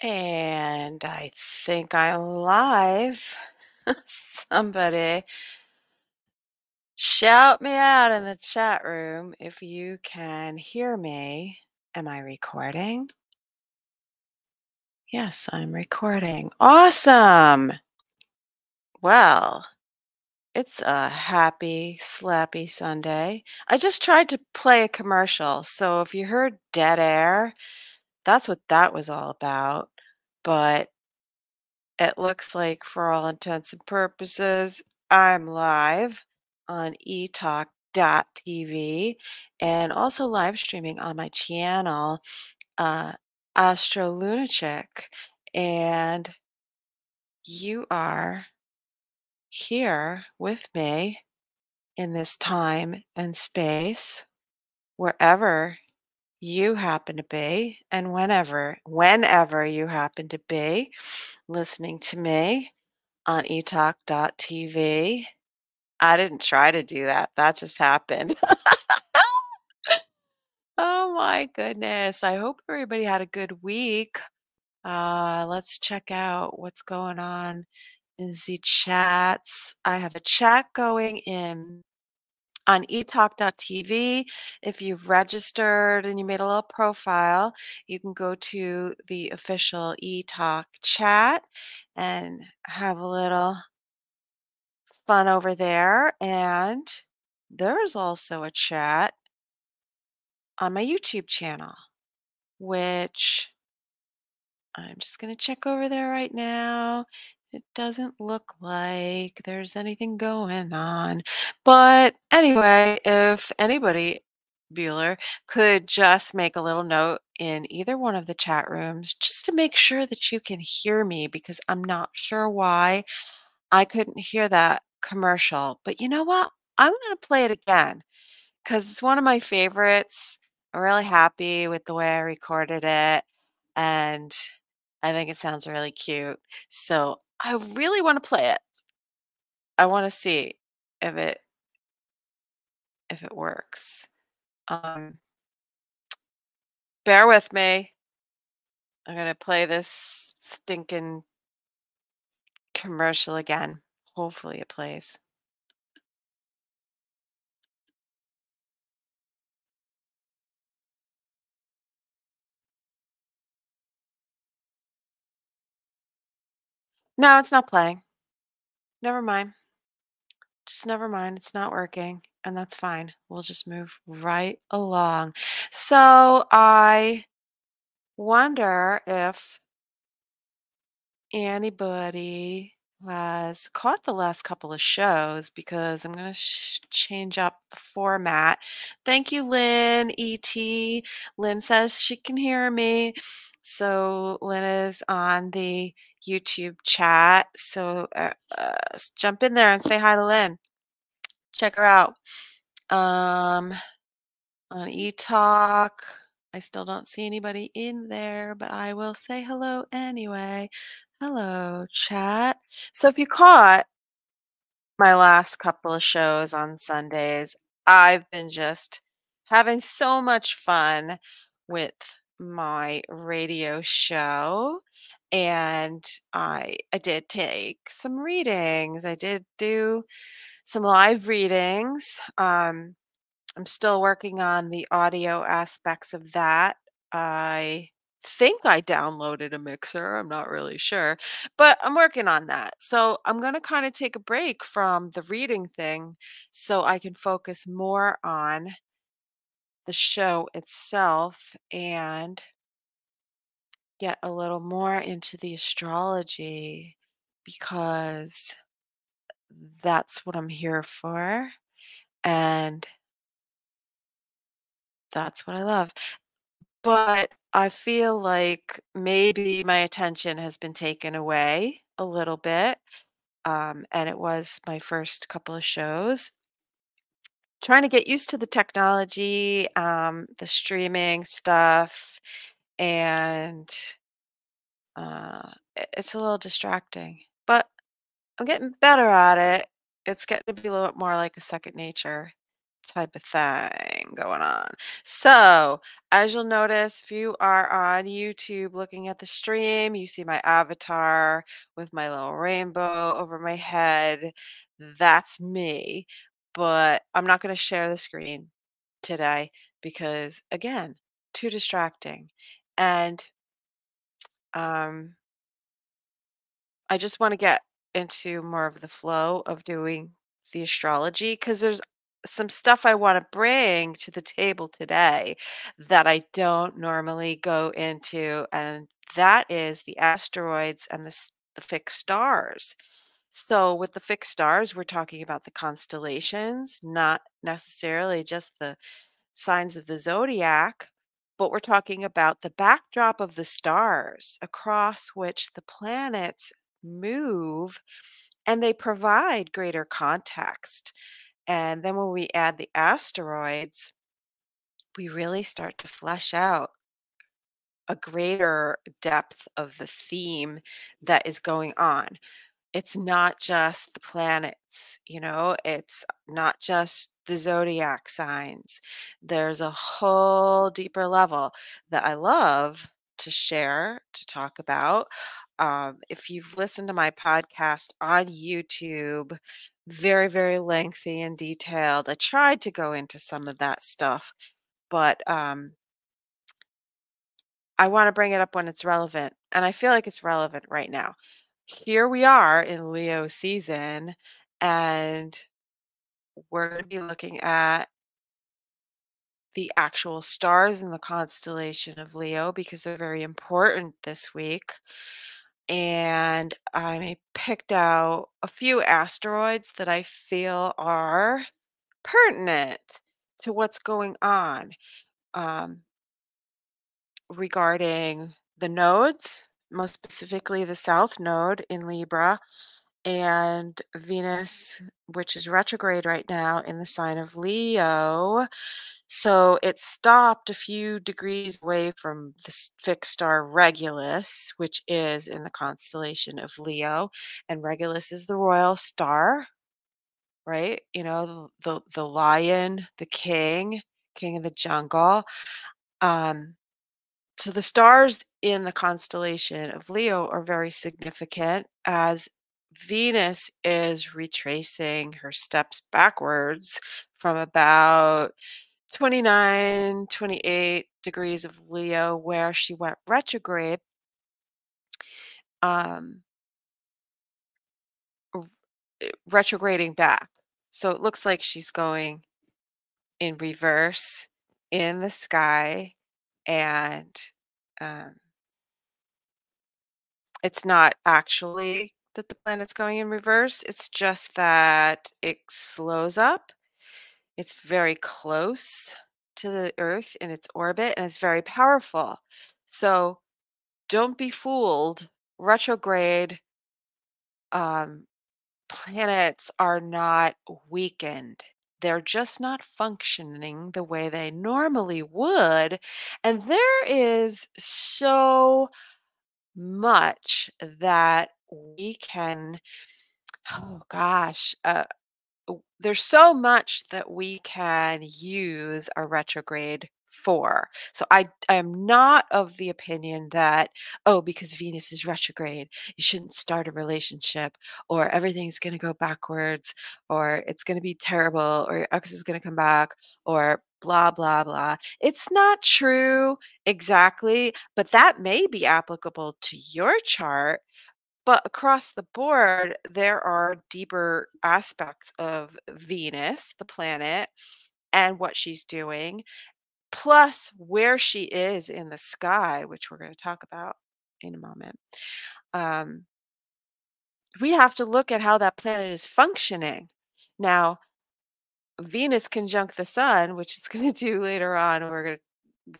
And I think I'm live. Somebody shout me out in the chat room if you can hear me. Am I recording? Yes, I'm recording. Awesome. Well, it's a happy, slappy Sunday. I just tried to play a commercial, so if you heard dead air, that's what that was all about. But it looks like, for all intents and purposes, I'm live on etalk.tv and also live streaming on my channel, uh, AstroLunaChick. And you are here with me in this time and space, wherever you happen to be, and whenever you happen to be listening to me on etalk.tv. I didn't try to do that. That just happened. Oh my goodness. I hope everybody had a good week. Let's check out what's going on in the chats. I have a chat going in on etalk.tv. If you've registered and you made a little profile, you can go to the official etalk chat and have a little fun over there. And there's also a chat on my YouTube channel, which I'm just going to check over there right now. It doesn't look like there's anything going on. But anyway, if anybody, Bueller, could just make a little note in either one of the chat rooms just to make sure that you can hear me, because I'm not sure why I couldn't hear that commercial. But you know what? I'm going to play it again because it's one of my favorites. I'm really happy with the way I recorded it, and I think it sounds really cute. So I really want to play it. I want to see if it works. Um, bear with me. I'm gonna play this stinking commercial again. Hopefully it plays. No, it's not playing. Never mind. Just never mind. It's not working, and that's fine. We'll just move right along. So I wonder if anybody has caught the last couple of shows, because I'm going to change up the format. Thank you, Lynn, ET. Lynn says she can hear me. So Lynn is on the YouTube chat. So jump in there and say hi to Lynn. Check her out. On eTalk. I still don't see anybody in there, but I will say hello anyway. Hello, chat. So if you caught my last couple of shows on Sundays, I've been just having so much fun with my radio show. And I did take some readings. I did do some live readings. I'm still working on the audio aspects of that. I think I downloaded a mixer. I'm not really sure, but I'm working on that. So I'm going to kind of take a break from the reading thing so I can focus more on the show itself and get a little more into the astrology, because that's what I'm here for. And that's what I love. But I feel like maybe my attention has been taken away a little bit, and it was my first couple of shows. Trying to get used to the technology, the streaming stuff, and it's a little distracting, but I'm getting better at it. It's getting to be a little bit more like a second nature. type of thing going on. So, as you'll notice, if you are on YouTube looking at the stream, you see my avatar with my little rainbow over my head. That's me. But I'm not going to share the screen today because, again, too distracting. And um, I just want to get into more of the flow of doing the astrology because there's some stuff I want to bring to the table today that I don't normally go into, and that is the asteroids and the fixed stars. So, with the fixed stars, we're talking about the constellations, not necessarily just the signs of the zodiac, but we're talking about the backdrop of the stars across which the planets move, and they provide greater context. And then when we add the asteroids, we really start to flesh out a greater depth of the theme that is going on. It's not just the planets, it's not just the zodiac signs. There's a whole deeper level that I love to share, to talk about. If you've listened to my podcast on YouTube, very, very lengthy and detailed, I tried to go into some of that stuff, but I want to bring it up when it's relevant. And I feel like it's relevant right now. Here we are in Leo season, and we're going to be looking at the actual stars in the constellation of Leo because they're very important this week. And I picked out a few asteroids that I feel are pertinent to what's going on um, regarding the nodes, most specifically the South Node in Libra and Venus, which is retrograde right now in the sign of Leo. So it stopped a few degrees away from the fixed star Regulus, which is in the constellation of Leo. And Regulus is the royal star, right? The lion, the king of the jungle. Um, so the stars in the constellation of Leo are very significant as Venus is retracing her steps backwards from about 29, 28 degrees of Leo, where she went retrograde, um, r- retrograding back. So it looks like she's going in reverse in the sky, and um, it's not actually that the planet's going in reverse, it's just that it slows up. It's very close to the Earth in its orbit, and it's very powerful. So don't be fooled. Retrograde um, planets are not weakened. They're just not functioning the way they normally would. And there is so much that we can, oh gosh, there's so much that we can use a retrograde for. So I am not of the opinion that, oh, because Venus is retrograde, you shouldn't start a relationship, or everything's going to go backwards, or it's going to be terrible, or your ex is going to come back, or blah blah blah. It's not true exactly, but that may be applicable to your chart. But across the board, there are deeper aspects of Venus, the planet, and what she's doing, plus where she is in the sky, which we're going to talk about in a moment. Um, we have to look at how that planet is functioning. Now, Venus conjunct the sun, which is going to do later on,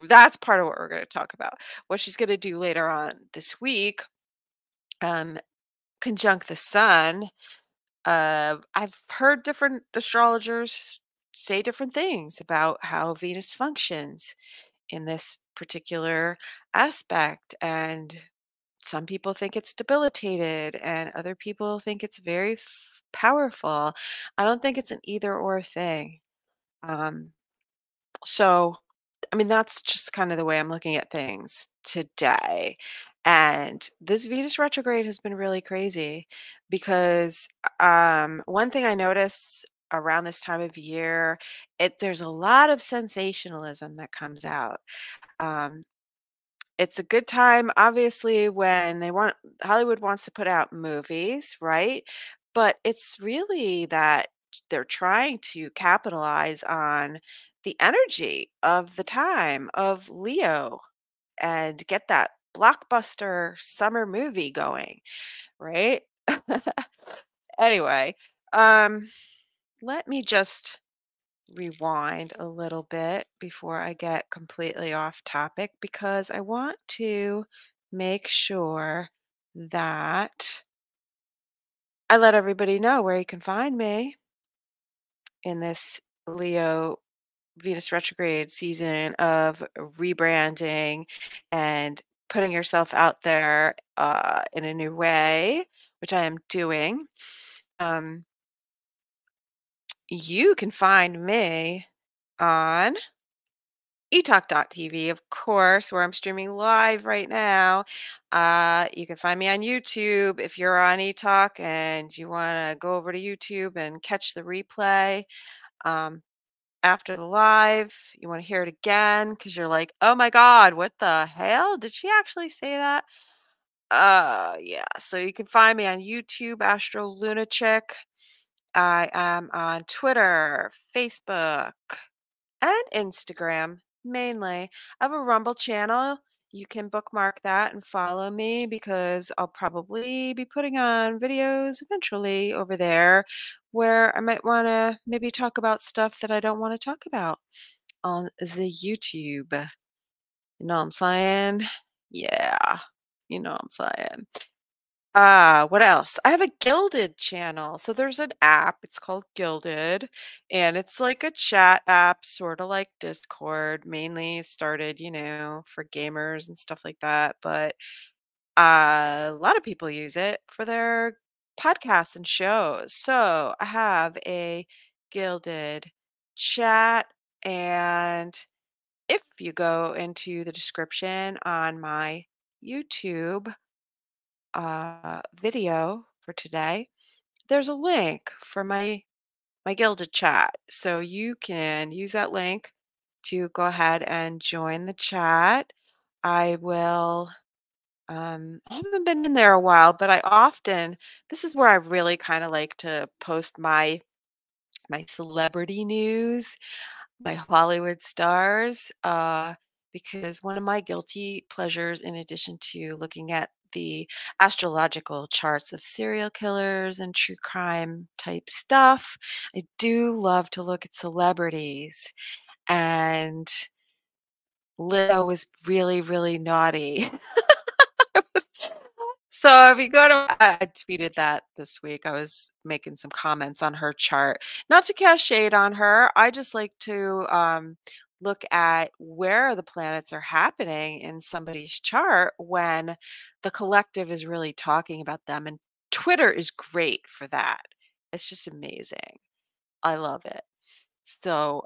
that's part of what we're going to talk about. What she's going to do later on this week, um, conjunct the sun. I've heard different astrologers say different things about how Venus functions in this particular aspect. And some people think it's debilitated, and other people think it's very powerful. I don't think it's an either or thing. Um, so, I mean, that's just kind of the way I'm looking at things today. And this Venus retrograde has been really crazy because one thing I notice around this time of year, there's a lot of sensationalism that comes out. Um, it's a good time, obviously, when Hollywood wants to put out movies, right? But it's really that they're trying to capitalize on the energy of the time of Leo and get that blockbuster summer movie going, right? Anyway, um, let me just rewind a little bit before I get completely off topic because I want to make sure that I let everybody know where you can find me in this Leo Venus retrograde season of rebranding and putting yourself out there in a new way, which I am doing. Um, you can find me on etalk.tv, of course, where I'm streaming live right now. You can find me on YouTube if you're on etalk and you want to go over to YouTube and catch the replay. Um, After the live, you want to hear it again because you're like, oh my God, what the hell? Did she actually say that? Yeah. So you can find me on YouTube, AstroLunaChick. I am on Twitter, Facebook, and Instagram mainly. I have a Rumble channel. You can bookmark that and follow me because I'll probably be putting on videos eventually over there where I might want to maybe talk about stuff that I don't want to talk about on the YouTube. You know what I'm saying? Yeah, you know what I'm saying. What else? I have a Gilded channel. So there's an app, it's called Gilded, and it's like a chat app, sort of like Discord, mainly started, for gamers and stuff like that. But a lot of people use it for their podcasts and shows. So I have a Gilded chat, and if you go into the description on my YouTube video for today, there's a link for my Gilded chat. So you can use that link to go ahead and join the chat. I will I haven't been in there a while, but this is where I really kind of like to post my celebrity news, my Hollywood stars, because one of my guilty pleasures, in addition to looking at the astrological charts of serial killers and true crime type stuff, I do love to look at celebrities. And Leo was really, really naughty. So if you go to I tweeted that this week. I was making some comments on her chart. Not to cast shade on her. I just like to look at where the planets are happening in somebody's chart when the collective is really talking about them. And Twitter is great for that. It's just amazing. I love it. So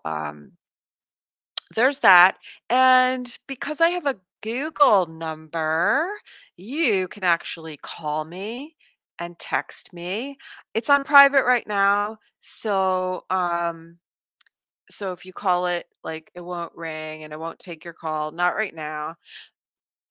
there's that. And because I have a Google number, you can actually call me and text me. It's on private right now. So if you call it, like, it won't ring and it won't take your call, not right now.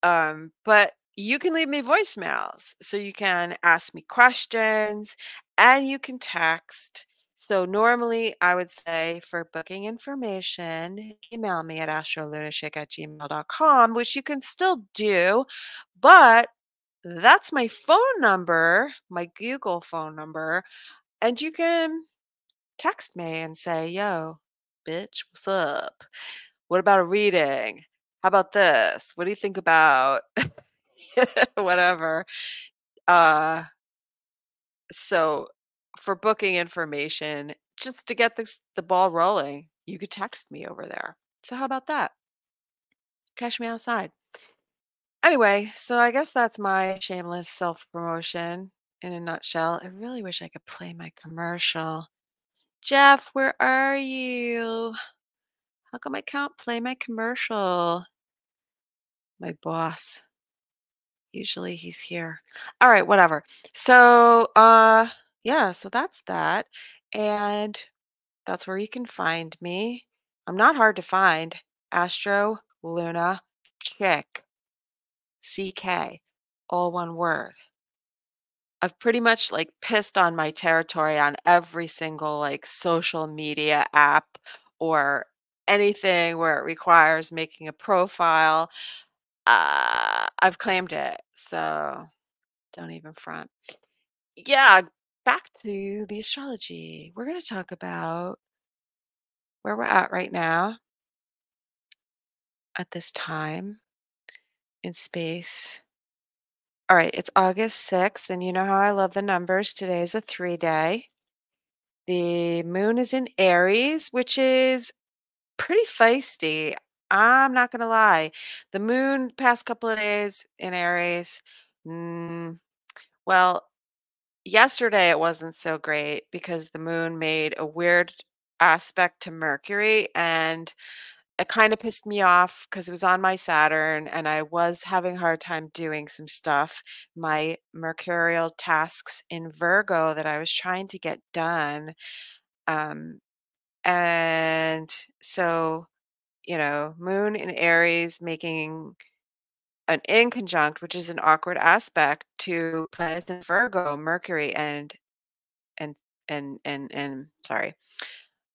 But you can leave me voicemails. So you can ask me questions and you can text. So normally I would say for booking information, email me at astrolunachick@gmail.com, which you can still do, but that's my phone number, my Google phone number. And you can text me and say, yo, bitch, what's up? What about a reading? How about this? What do you think about whatever? Uh, so for booking information, just to get the ball rolling, you could text me over there. So how about that? Catch me outside. Anyway, so I guess that's my shameless self promotion in a nutshell. I really wish I could play my commercial. Jeff, where are you? How come I can't play my commercial? My boss. Usually he's here. All right, whatever. So, yeah, so that's that. And that's where you can find me. I'm not hard to find. Astro Luna Chick. CK. All one word. I've pretty much like pissed on my territory on every single like social media app or anything where it requires making a profile. I've claimed it. So don't even front. Yeah, back to the astrology. We're going to talk about where we're at right now at this time in space. All right, it's August 6th, and you know how I love the numbers. Today is a 3-day. The moon is in Aries, which is pretty feisty. I'm not going to lie. The moon past couple of days in Aries, mm, well, yesterday it wasn't so great because the moon made a weird aspect to Mercury, and it kind of pissed me off because it was on my Saturn and I was having a hard time doing some stuff, my mercurial tasks in Virgo that I was trying to get done. Um, and so, moon in Aries making an inconjunct, which is an awkward aspect to planets in Virgo, Mercury and and sorry,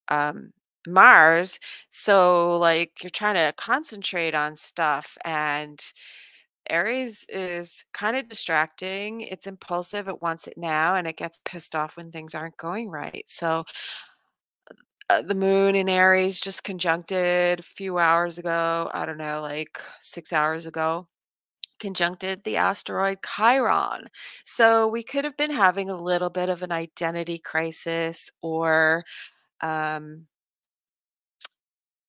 um, Mars. So like you're trying to concentrate on stuff, and Aries is kind of distracting. It's impulsive. It wants it now and it gets pissed off when things aren't going right. So the moon in Aries just conjuncted a few hours ago. I don't know, like 6 hours ago. Conjuncted the asteroid Chiron. So we could have been having a little bit of an identity crisis, or um,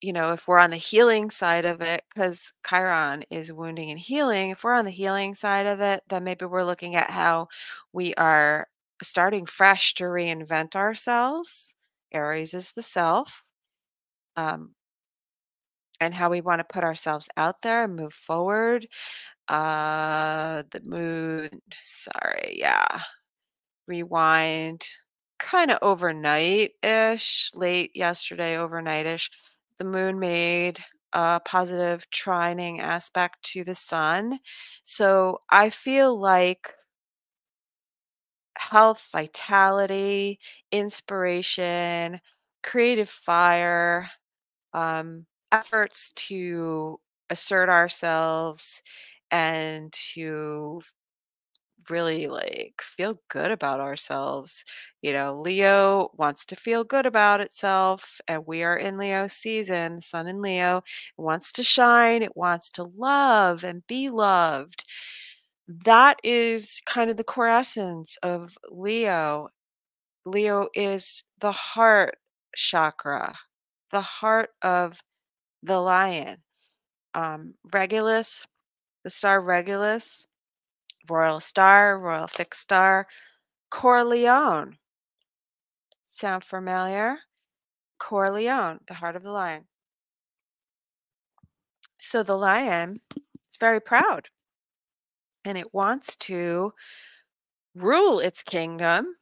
if we're on the healing side of it, because Chiron is wounding and healing, if we're on the healing side of it, then maybe we're looking at how we are starting fresh to reinvent ourselves. Aries is the self, um, and how we want to put ourselves out there and move forward. The moon, sorry, yeah. Rewind, kind of overnight-ish, late yesterday, overnight-ish. The moon made a positive trining aspect to the sun. So I feel like health, vitality, inspiration, creative fire, efforts to assert ourselves and to really like feel good about ourselves. Leo wants to feel good about itself, and we are in Leo season, sun in Leo. It wants to shine, it wants to love and be loved. That is kind of the core essence of Leo. Leo is the heart chakra, the heart of the lion. Regulus, the star Regulus, royal star, royal fixed star, Corleone. Sound familiar? Corleone, the heart of the lion. So the lion is very proud and it wants to rule its kingdom.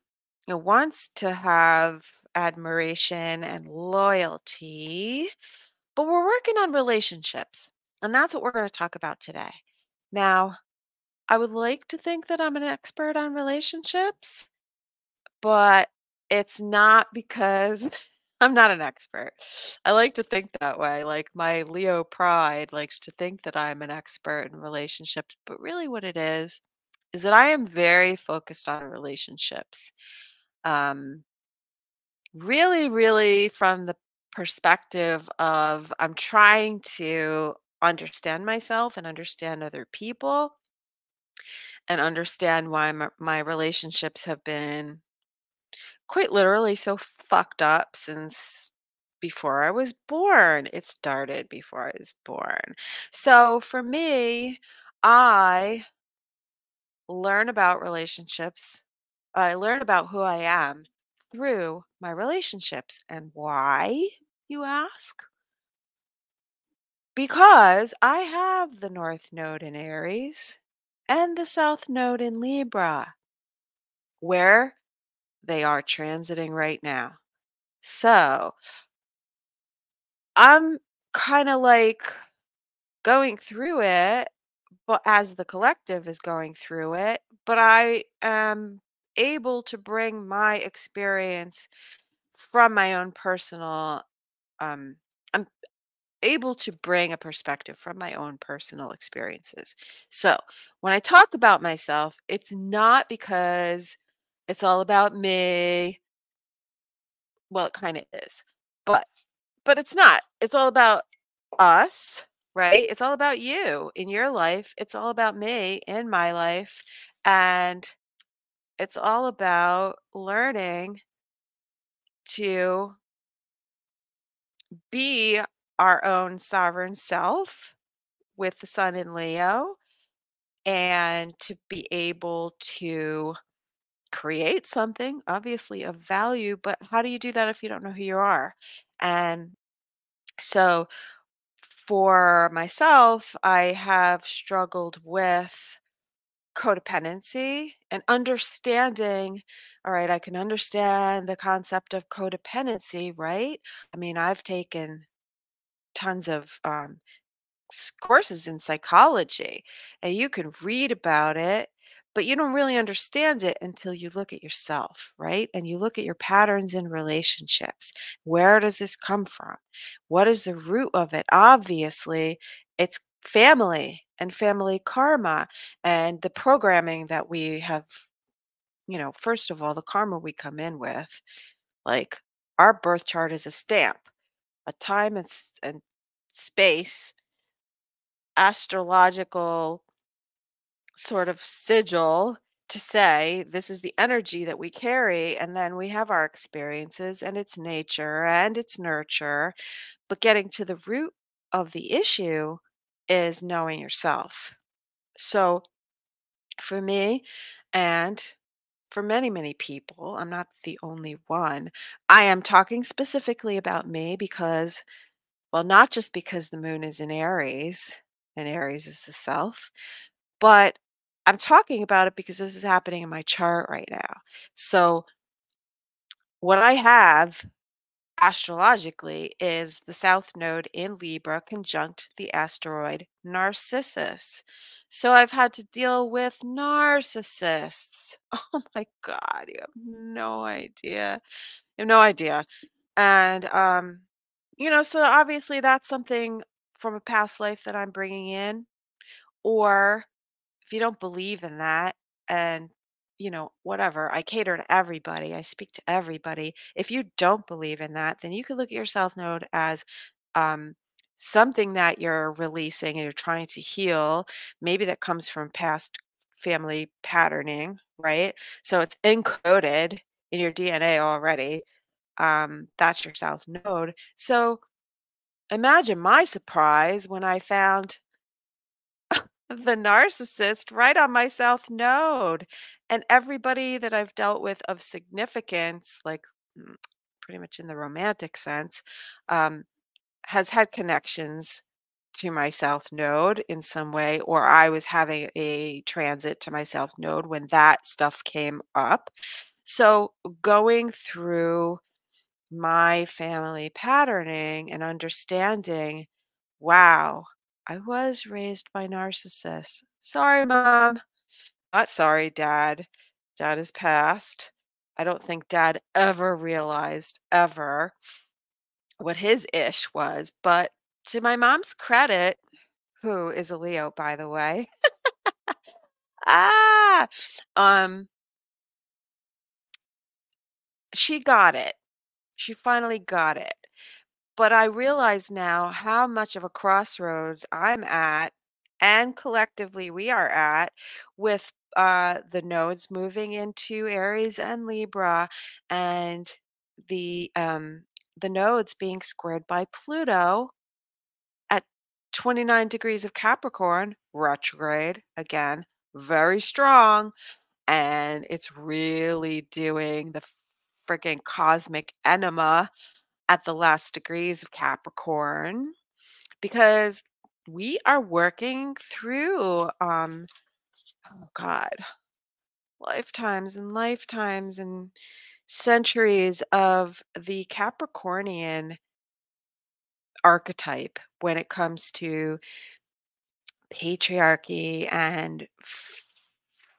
It wants to have admiration and loyalty, but we're working on relationships. And that's what we're going to talk about today. Now, I would like to think that I'm an expert on relationships, but it's not because I'm not an expert. I like to think that way. Like my Leo pride likes to think that I'm an expert in relationships, but really what it is that I am very focused on relationships. Um, really, really from the perspective of I'm trying to understand myself and understand other people and understand why my relationships have been quite literally so fucked up since before I was born. It started before I was born. So for me, I learn about relationships. I learn about who I am through my relationships. And why, you ask? Because I have the North Node in Aries and the South Node in Libra, where they are transiting right now. So I'm kind of like going through it, but as the collective is going through it, but I am able to bring my experience from my own personal um I'm able to bring a perspective from my own personal experiences. So, when I talk about myself, it's not because it's all about me. Well, it kind of is. But it's not. It's all about us, right? It's all about you in your life. It's all about me in my life. And it's all about learning to be our own sovereign self with the sun in Leo and to be able to create something, obviously of value. But how do you do that if you don't know who you are? And so for myself, I have struggled with codependency and understanding. All right, I can understand the concept of codependency, right? I mean, I've taken tons of courses in psychology, and you can read about it, but you don't really understand it until you look at yourself, right? And you look at your patterns in relationships. Where does this come from? What is the root of it? Obviously, it's family and family karma and the programming that we have, first of all, the karma we come in with. Like, our birth chart is a stamp, a time and space astrological sort of sigil to say this is the energy that we carry, and then we have our experiences and it's nature and it's nurture. But getting to the root of the issue is knowing yourself. So for me, and for many, many people, I'm not the only one. I am talking specifically about me because, well, not just because the moon is in Aries, and Aries is the self, but I'm talking about it because this is happening in my chart right now. So, what I have astrologically is the South Node in Libra conjunct the asteroid Narcissus. So, I've had to deal with narcissists. Oh my God, you have no idea. You have no idea. And, so obviously that's something from a past life that I'm bringing in, or if you don't believe in that and whatever, I cater to everybody, I speak to everybody. If you don't believe in that, then you could look at your south node as um something that you're releasing and you're trying to heal, maybe that comes from past family patterning, right? So it's encoded in your DNA already. That's your south node. So imagine my surprise when I found the narcissist right on my south node. And everybody that I've dealt with of significance, like pretty much in the romantic sense, um, has had connections to my south node in some way, or I was having a transit to my south node when that stuff came up. So going through my family patterning and understanding, wow, I was raised by narcissists. Sorry, mom. Not sorry, dad. Dad is passed. I don't think dad ever realized, ever, what his ish was. But to my mom's credit, who is a Leo, by the way, ah, um, she got it. She finally got it. But I realize now how much of a crossroads I'm at, and collectively we are at, with the nodes moving into Aries and Libra, and the um, the nodes being squared by Pluto at 29 degrees of Capricorn, retrograde again, very strong, and it's really doing the freaking cosmic enema at the last degrees of Capricorn because we are working through oh god, lifetimes and lifetimes and centuries of the Capricornian archetype when it comes to patriarchy and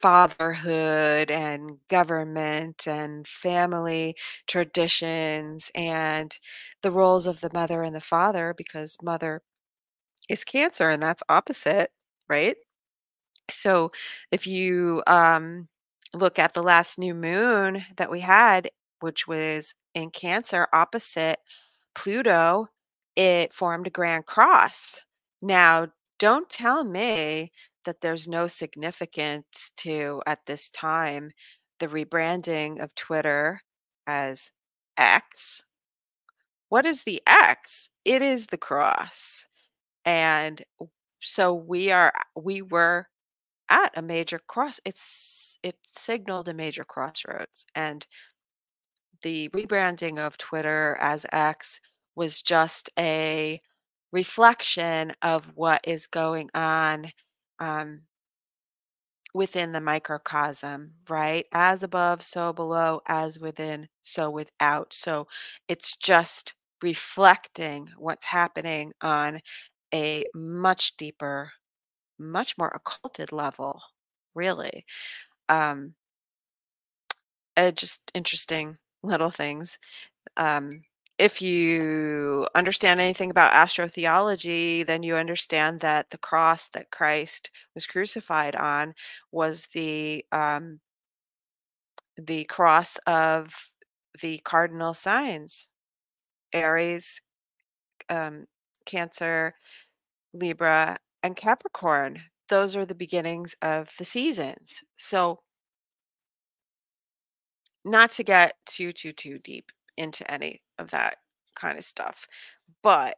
fatherhood and government and family traditions and the roles of the mother and the father because mother is Cancer and that's opposite, right? So if you look at the last new moon that we had, which was in Cancer opposite Pluto, it formed a grand cross. Now, don't tell me that there's no significance to, at this time, the rebranding of Twitter as X. What is the X? It is the cross. And so we were at a major it signaled a major crossroads, and the rebranding of Twitter as X was just a reflection of what is going on um, within the microcosm, right? As above, so below, as within, so without. So it's just reflecting what's happening on a much deeper, much more occulted level, really. Um, just interesting little things. Um, if you understand anything about astrotheology, then you understand that the cross that Christ was crucified on was the cross of the cardinal signs: Aries, um, Cancer, Libra, and Capricorn. Those are the beginnings of the seasons. So not to get too deep into any of that kind of stuff, but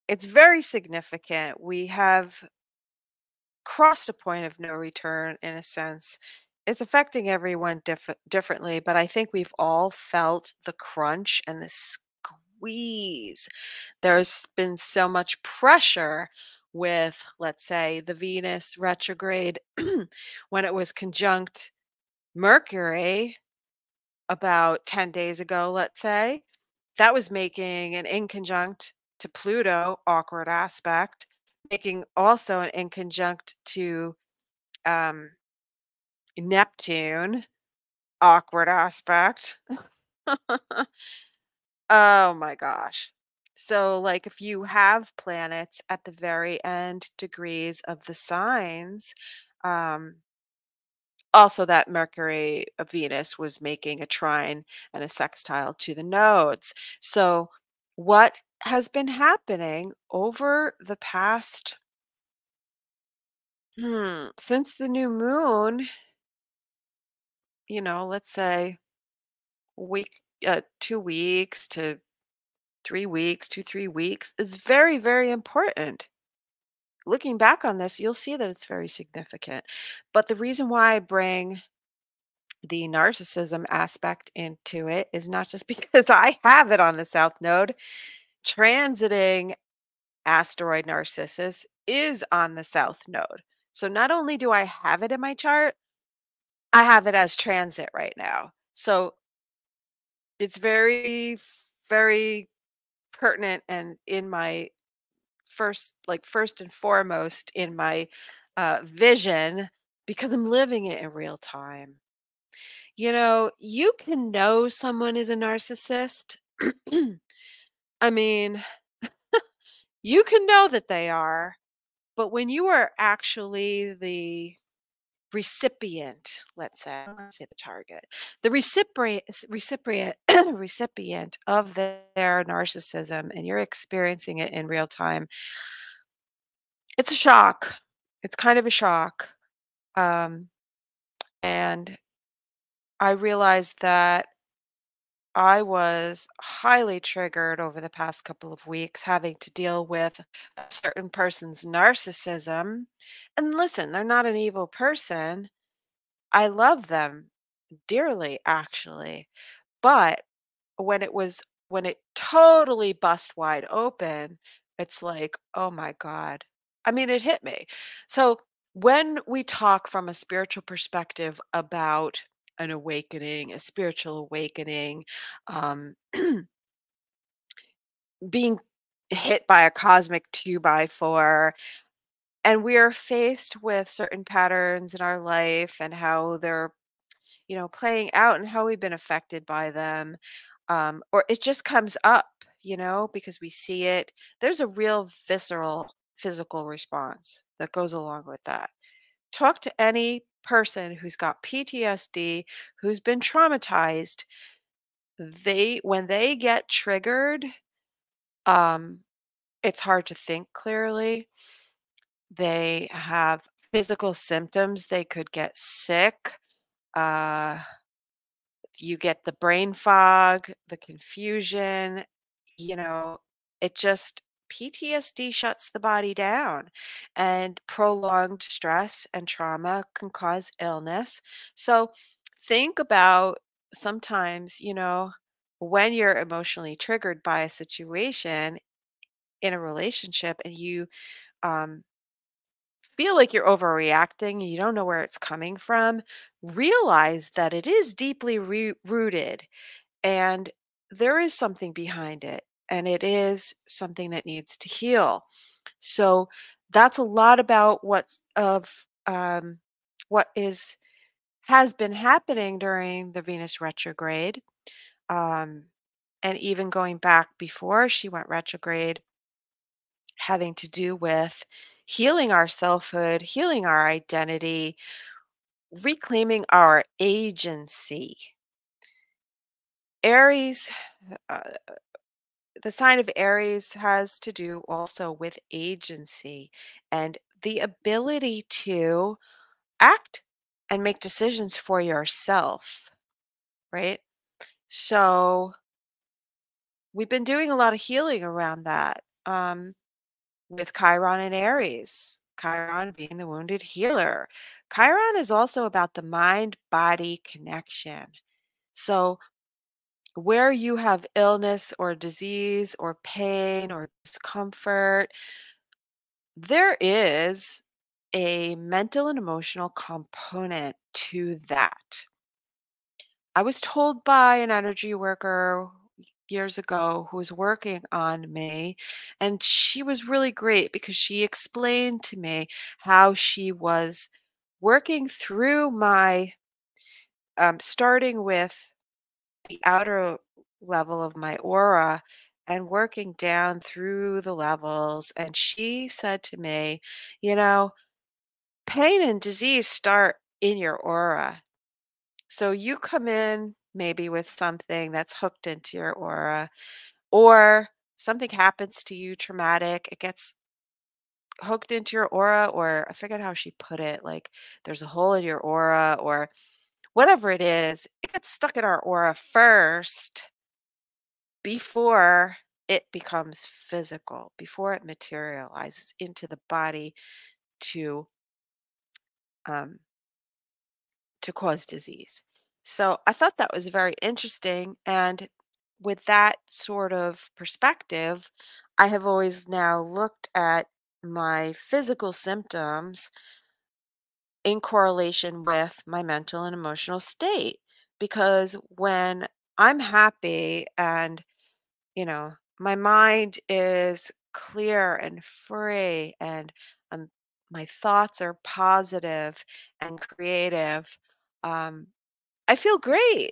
it's very significant. We have crossed a point of no return in a sense. It's affecting everyone differently, but I think we've all felt the crunch and the squeeze. There's been so much pressure with, let's say, the Venus retrograde when it was conjunct Mercury about 10 days ago, let's say. That was making an inconjunct to Pluto, awkward aspect, making also an inconjunct to um, Neptune, awkward aspect. Oh my gosh. So, like, if you have planets at the very end degrees of the signs, um, also that Mercury Venus was making a trine and a sextile to the nodes. So, what has been happening over the past since the new moon, let's say week 2 weeks to 3 weeks, 2, 3 weeks is very, very important. Looking back on this, you'll see that it's very significant. But the reason why I bring the narcissism aspect into it is not just because I have it on the South Node. Transiting asteroid Narcissus is on the South Node. So not only do I have it in my chart, I have it as transit right now. So it's very, very pertinent and in my first and foremost in my vision because I'm living it in real time. You can know someone is a narcissist. I mean, you can know that they are, but when you are actually the recipient, let's say, I don't wanna say the target, the recipient of their narcissism, and you're experiencing it in real time, it's a shock. It's kind of a shock. Um, and I realized that I was highly triggered over the past couple of weeks having to deal with a certain person's narcissism. And listen, they're not an evil person. I love them dearly, actually. But when it totally bust wide open, it's like, "Oh my god." I mean, it hit me. So, when we talk from a spiritual perspective about an awakening, a spiritual awakening, um, being hit by a cosmic 2 by 4, and we are faced with certain patterns in our life and how they're, playing out and how we've been affected by them. Or it just comes up, because we see it. There's a real visceral physical response that goes along with that. Talk to any person who's got PTSD, who's been traumatized. When they get triggered, um, it's hard to think clearly. They have physical symptoms. They could get sick. Uh, you get the brain fog, the confusion, you know, it just PTSD shuts the body down, and prolonged stress and trauma can cause illness. So think about sometimes, when you're emotionally triggered by a situation in a relationship and you um, feel like you're overreacting and you don't know where it's coming from, realize that it is deeply rooted and there is something behind it, and it is something that needs to heal. So that's a lot about what is has been happening during the Venus retrograde, um, and even going back before she went retrograde, having to do with healing our selfhood, healing our identity, reclaiming our agency. Aries, uh, the sign of Aries has to do also with agency and the ability to act and make decisions for yourself, right? So we've been doing a lot of healing around that with Chiron and Aries. Chiron being the wounded healer. Chiron is also about the mind body connection. So where you have illness or disease or pain or discomfort, there is a mental and emotional component to that. I was told by an energy worker years ago who was working on me, and she was really great because she explained to me how she was working through my, starting with the outer level of my aura and working down through the levels. And she said to me, you know, pain and disease start in your aura. So you come in maybe with something that's hooked into your aura, or something happens to you traumatic, it gets hooked into your aura, or I forget how she put it, like there's a hole in your aura, or whatever it is, it gets stuck in our aura first before it becomes physical, before it materializes into the body to um, to cause disease. So I thought that was very interesting. And with that sort of perspective, I have always now looked at my physical symptoms in correlation with my mental and emotional state. Because when I'm happy and, my mind is clear and free and um, my thoughts are positive and creative, um, I feel great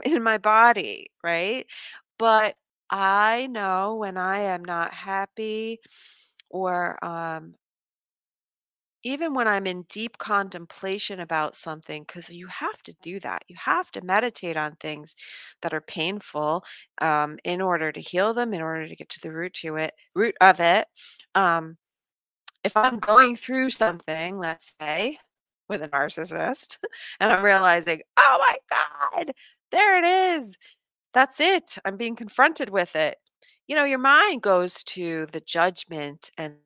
in my body, right? But I know when I am not happy or even when I'm in deep contemplation about something, because you have to do that. You have to meditate on things that are painful in order to heal them, in order to get to the root of it. Um, if I'm going through something, let's say, with a narcissist, and I'm realizing, oh my God, there it is. That's it. I'm being confronted with it. Your mind goes to the judgment and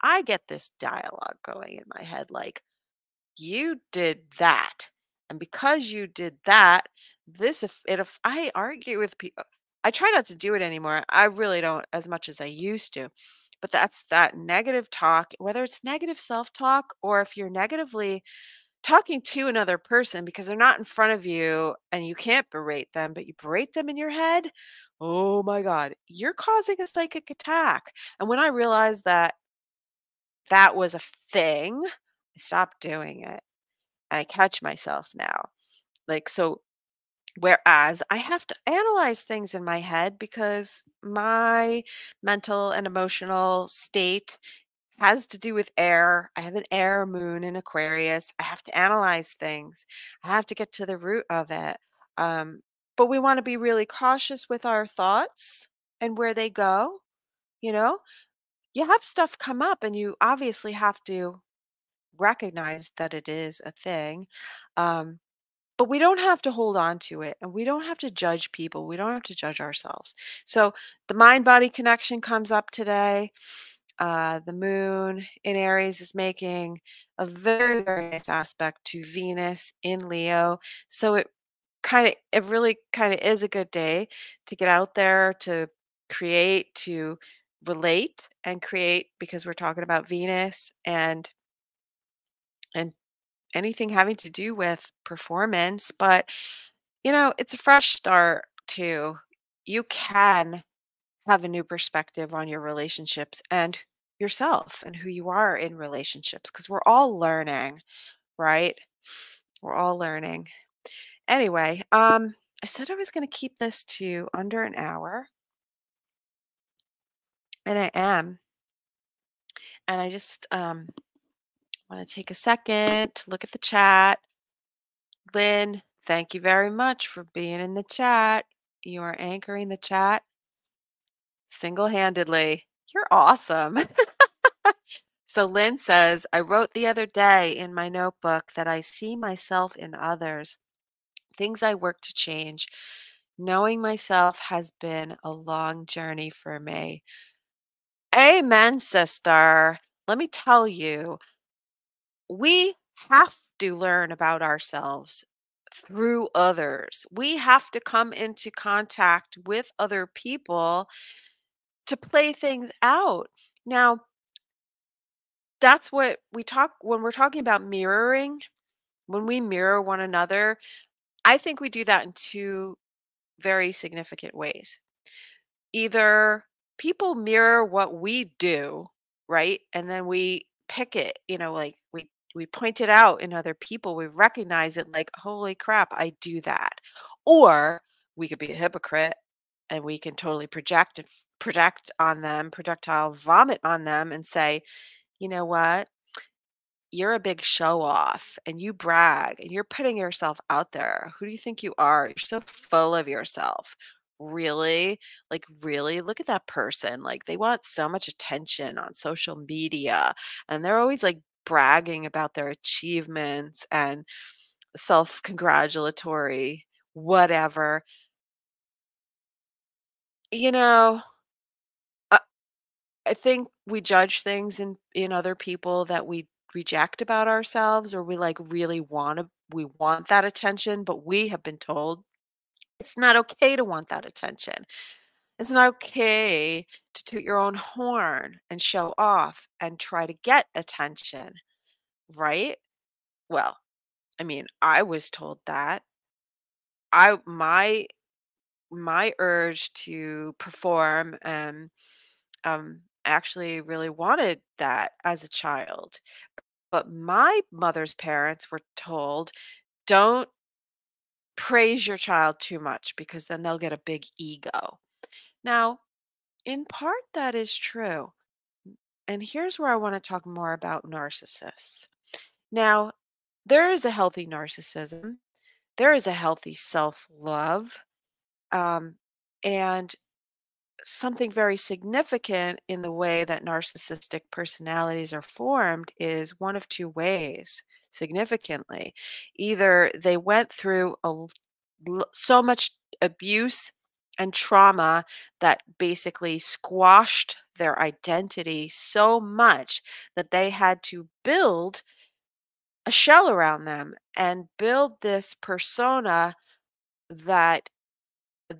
I get this dialogue going in my head like, you did that. And because you did that, if I argue with people, I try not to do it anymore. I really don't as much as I used to. But that's that negative talk, whether it's negative self-talk or if you're negatively talking to another person because they're not in front of you and you can't berate them, but you berate them in your head. Oh my God, you're causing a psychic attack. And when I realized that that was a thing, I stopped doing it. And I catch myself now. Like, so whereas I have to analyze things in my head because my mental and emotional state has to do with air. I have an air moon in Aquarius. I have to analyze things. I have to get to the root of it. Um, but we want to be really cautious with our thoughts and where they go. You know, you have stuff come up, and you obviously have to recognize that it is a thing. Um, but we don't have to hold on to it, and we don't have to judge people. We don't have to judge ourselves. So the mind body connection comes up today. The moon in Aries is making a very, very nice aspect to Venus in Leo. So it really kind of is a good day to get out there, to create, to relate and create, because we're talking about Venus and anything having to do with performance. But it's a fresh start too. You can have a new perspective on your relationships and yourself and who you are in relationships, because we're all learning, right? We're all learning. Anyway, I said I was going to keep this to under an hour, and I am. And I just want to take a second to look at the chat. Lynn, thank you very much for being in the chat. You are anchoring the chat single-handedly. You're awesome. So Lynn says, I wrote the other day in my notebook that I see myself in others, things I work to change. Knowing myself has been a long journey for me. Amen, sister. Let me tell you, we have to learn about ourselves through others. We have to come into contact with other people to play things out. Now, that's what we talk when we're talking about mirroring. When we mirror one another, I think we do that in two very significant ways. Either people mirror what we do, right? And then we pick it, like we point it out in other people. We recognize it like, holy crap, I do that. Or we could be a hypocrite and we can totally project on them, projectile vomit on them and say, you know what? You're a big show off and you brag and you're putting yourself out there. Who do you think you are? You're so full of yourself. Really? Like, really? Look at that person. Like, they want so much attention on social media and they're always like bragging about their achievements and self congratulatory, whatever. You know, I, I think we judge things in other people that we reject about ourselves, or we like really we want that attention, but we have been told it's not okay to want that attention. It's not okay to toot your own horn and show off and try to get attention, right? Well, I mean, I was told that. I my urge to perform actually really wanted that as a child. But my mother's parents were told, don't praise your child too much because then they'll get a big ego. Now, in part, that is true. And here's where I want to talk more about narcissists. Now, there is a healthy narcissism, there is a healthy self love, um, and something very significant in the way that narcissistic personalities are formed is one of two ways significantly. Either they went through so much abuse and trauma that basically squashed their identity so much that they had to build a shell around them and build this persona that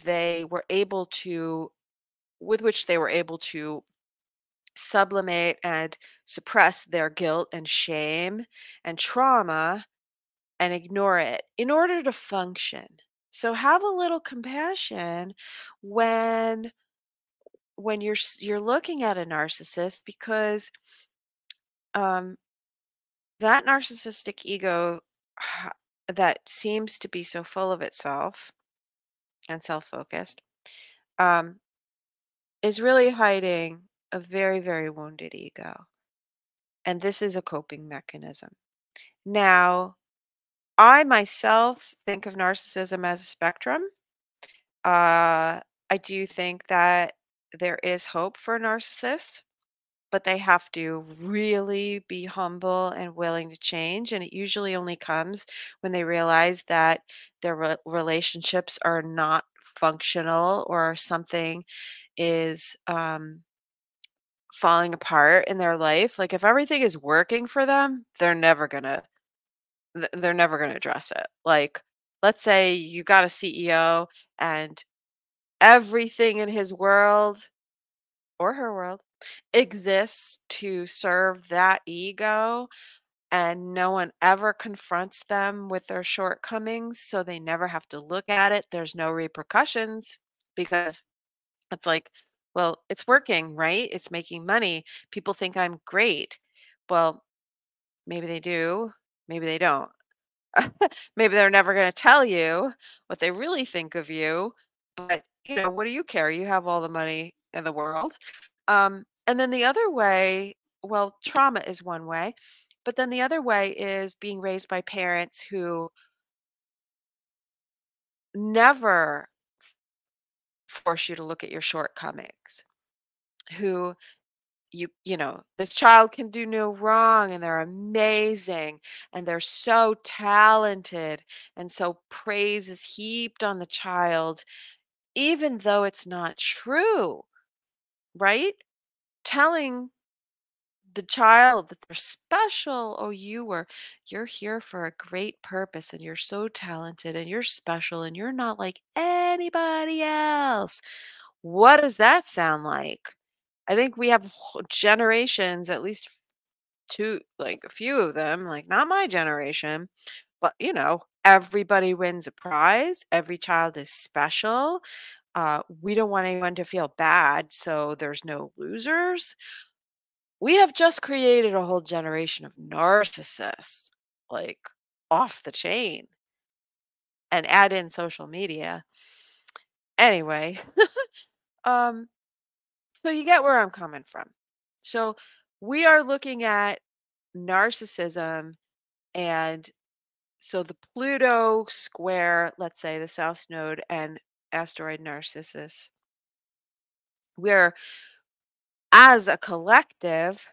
they were able to with which they were able to sublimate and suppress their guilt and shame and trauma and ignore it in order to function. So have a little compassion when you're looking at a narcissist, because um that narcissistic ego that seems to be so full of itself and self-focused um is really hiding a very, very wounded ego. And this is a coping mechanism. Now, I myself think of narcissism as a spectrum. I do think that there is hope for narcissists, but they have to really be humble and willing to change. And it usually only comes when they realize that their relationships are not functional, or something is falling apart in their life. Like if everything is working for them, they're never gonna address it. Like, let's say you got a CEO and everything in his world or her world exists to serve that ego, and no one ever confronts them with their shortcomings, so they never have to look at it. There's no repercussions because it's like, well, it's working, right? It's making money. People think I'm great. Well, maybe they do, maybe they don't. Maybe they're never gonna tell you what they really think of you, but, what do you care? You have all the money in the world. And then the other way, well, trauma is one way, but then the other way is being raised by parents who never force you to look at your shortcomings, who this child can do no wrong and they're amazing and they're so talented, and so praise is heaped on the child even though it's not true, right? Telling the child that they're special. Oh, you're here for a great purpose and you're so talented and you're special and you're not like anybody else. What does that sound like? I think we have generations, at least two, like a few of them, like not my generation, but everybody wins a prize. Every child is special. We don't want anyone to feel bad, so there's no losers. We have just created a whole generation of narcissists, like off the chain, and add in social media. Anyway, um, so you get where I'm coming from. So we are looking at narcissism, and so the Pluto square, let's say the South Node and asteroid Narcissus, we're as a collective,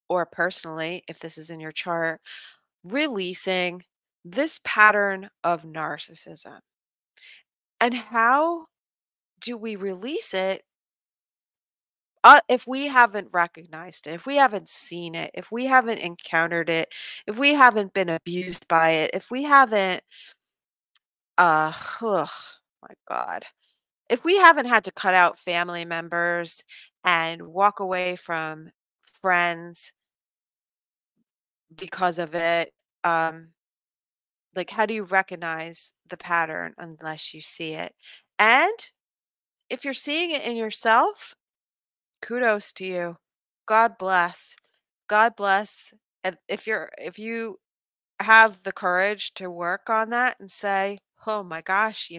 or personally, if this is in your chart, releasing this pattern of narcissism. And how do we release it if we haven't recognized it, if we haven't seen it, if we haven't encountered it, if we haven't been abused by it, if we haven't, oh my God, if we haven't had to cut out family members and walk away from friends because of it, um, like, how do you recognize the pattern unless you see it? And if you're seeing it in yourself, kudos to you. God bless. God bless. And if you have the courage to work on that and say, "Oh my gosh,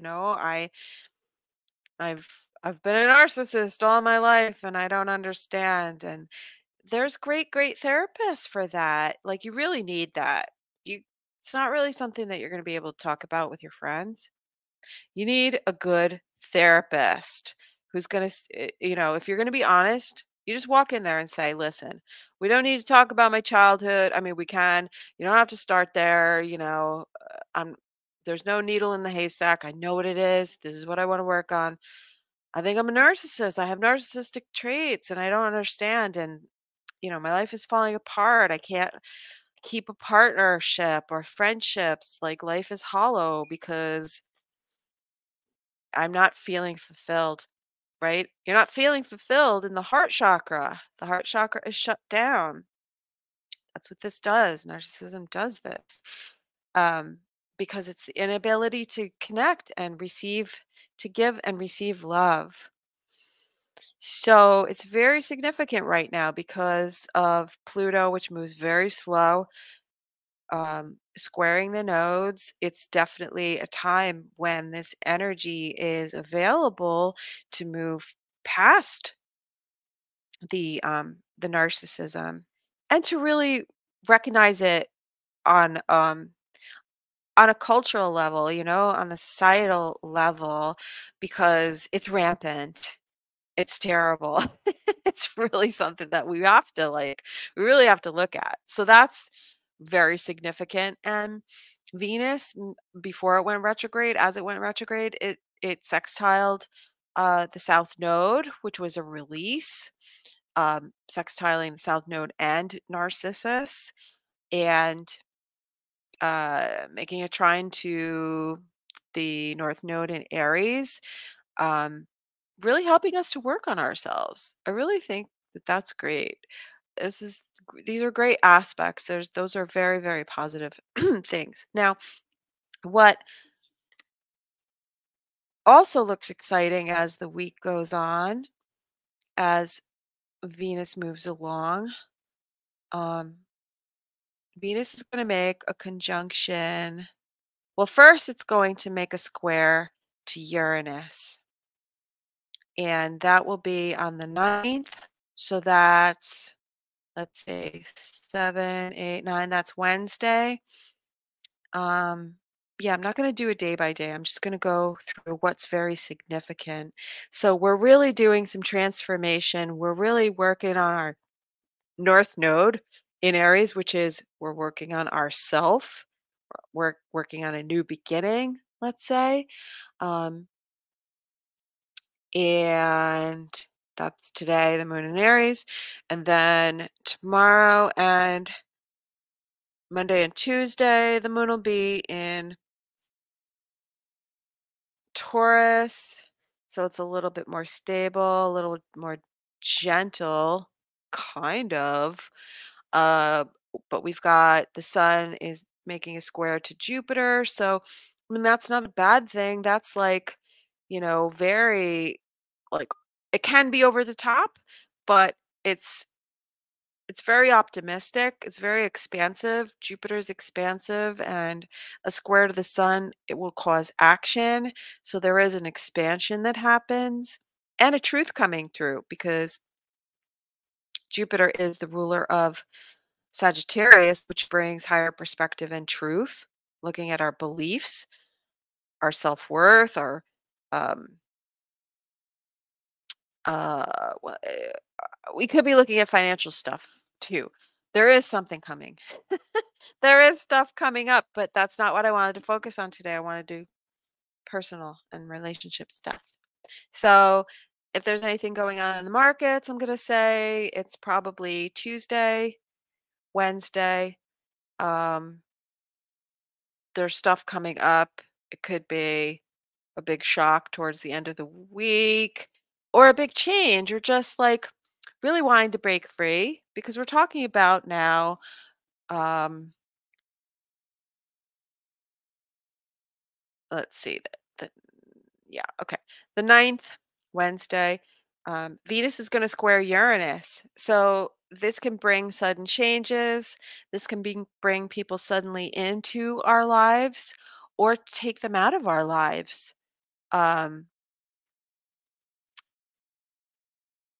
I've I've been a narcissist all my life and I don't understand." And there's great, great therapists for that. Like, you really need that. You It's not really something that you're going to be able to talk about with your friends. You need a good therapist who's going to, if you're going to be honest, you just walk in there and say, "Listen, we don't need to talk about my childhood. I mean, we can. You don't have to start there. There's no needle in the haystack. I know what it is. This is what I want to work on. I think I'm a narcissist. I have narcissistic traits and I don't understand. And, my life is falling apart. I can't keep a partnership or friendships. Like, life is hollow because I'm not feeling fulfilled, right? You're not feeling fulfilled in the heart chakra. The heart chakra is shut down. That's what this does. Narcissism does this. Um, because it's the inability to connect and receive, to give and receive love. So it's very significant right now because of Pluto, which moves very slow, squaring the nodes. It's definitely a time when this energy is available to move past the narcissism and to really recognize it on on a cultural level, on the societal level, because it's rampant. It's terrible. It's really something that we really have to look at. So that's very significant. And Venus, before it went retrograde, as it went retrograde, it sextiled the South Node, which was a release, sextiling the South Node and Narcissus, and making a trine to the North Node in Aries, um, really helping us to work on ourselves. I really think that that's great. These are great aspects. Those are very, very positive things. Now, what also looks exciting as the week goes on, as Venus moves along, um, Venus is going to make a conjunction. Well, first, it's going to make a square to Uranus, and that will be on the 9th. So that's, let's see, 7, 8, 9. That's Wednesday. Um, yeah, I'm not going to do a day by day. I'm just going to go through what's very significant. So we're really doing some transformation. We're really working on our North Node in Aries, which is we're working on ourself. We're working on a new beginning, let's say. Um, and that's today, the moon in Aries. And then tomorrow and Monday and Tuesday, the moon will be in Taurus. So it's a little bit more stable, a little more gentle, kind of. Uh, but we've got the sun is making a square to Jupiter. So, I mean, that's not a bad thing. That's like, very, like, it can be over the top, but it's it's very optimistic. It's very expansive. Jupiter's expansive, and a square to the sun, it will cause action. So there is an expansion that happens and a truth coming through because Jupiter is the ruler of Sagittarius, which brings higher perspective and truth, looking at our beliefs, our self-worth, our um well, we could be looking at financial stuff too. There is something coming. There is stuff coming up, but that's not what I wanted to focus on today. I want to do personal and relationship stuff. So, if there's anything going on in the markets, I'm going to say it's probably Tuesday, Wednesday. Um, there's stuff coming up. It could be a big shock towards the end of the week or a big change or just like really wanting to break free because we're talking about now um let's see the yeah, okay. The 9th, Wednesday, Venus is going to square Uranus. So this can bring sudden changes. This can bring people suddenly into our lives or take them out of our lives. Um,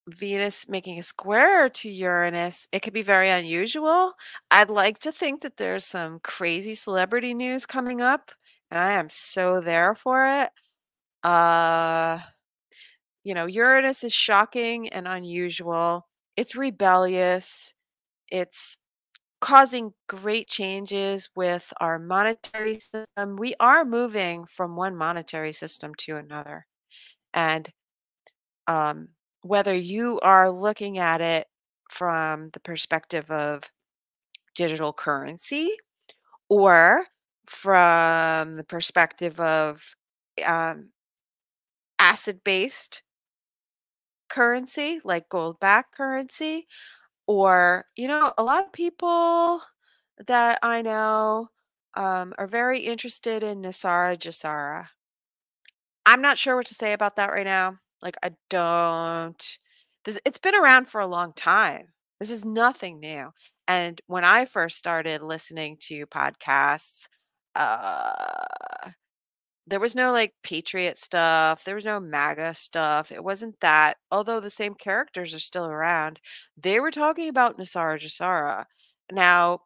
Venus making a square to Uranus, it could be very unusual. I'd like to think that there's some crazy celebrity news coming up, and I am so there for it. Uh, Uranus is shocking and unusual. It's rebellious. It's causing great changes with our monetary system. We are moving from one monetary system to another. And um, whether you are looking at it from the perspective of digital currency or from the perspective of um, acid-based currency, like gold-backed currency, or, a lot of people that I know are very interested in Nasara Jasara. I'm not sure what to say about that right now. Like, I don't. It's been around for a long time. This is nothing new. And when I first started listening to podcasts, uh, there was no like Patriot stuff. There was no MAGA stuff. It wasn't that. Although the same characters are still around, they were talking about Nasara Jasara. Now,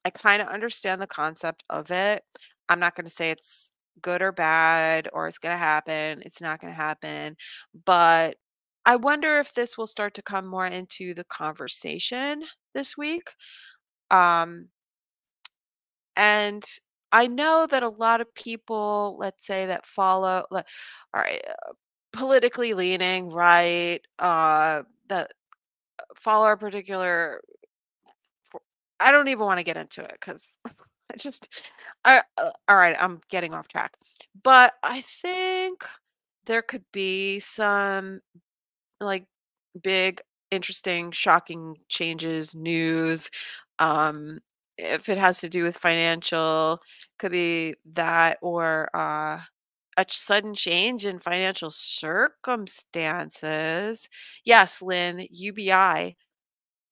I kind of understand the concept of it. I'm not going to say it's good or bad or it's going to happen. It's not going to happen. But I wonder if this will start to come more into the conversation this week. Um, and I know that a lot of people, let's say, that follow, all right, politically leaning, right, that follow a particular I don't even wanna get into it because I just alright, I'm getting off track. But I think there could be some, like, big, interesting, shocking changes, news, um, if it has to do with financial, could be that or, a sudden change in financial circumstances. Yes, Lynn, UBI.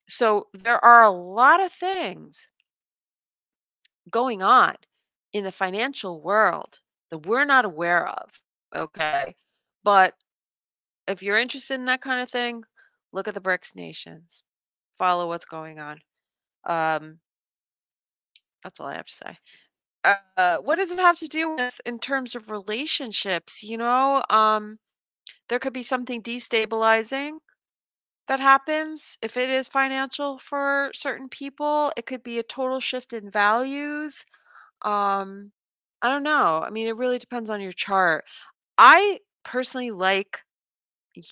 So, there are a lot of things going on in the financial world that we're not aware of, okay? But if you're interested in that kind of thing, look at the BRICS nations. Follow what's going on. Um, that's all I have to say. What does it have to do with in terms of relationships? There could be something destabilizing that happens if it is financial for certain people. It could be a total shift in values. Um, I don't know. I mean, it really depends on your chart. I personally like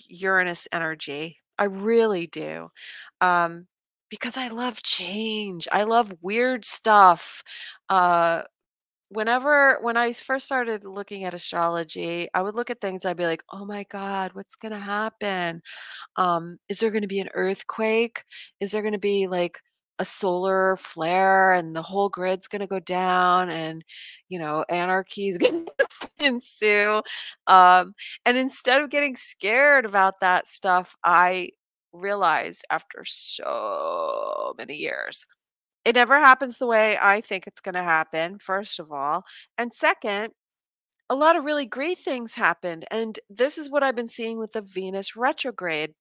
Uranus energy. I really do. Um, because I love change. I love weird stuff. Uh, when I first started looking at astrology, I would look at things, I'd be like, oh my God, what's gonna happen? Is there going to be an earthquake? Is there going to be like a solar flare and the whole grid's going to go down and, anarchy is going to ensue? And instead of getting scared about that stuff, I realized after so many years, it never happens the way I think it's going to happen, first of all. And second, a lot of really great things happened. And this is what I've been seeing with the Venus retrograde.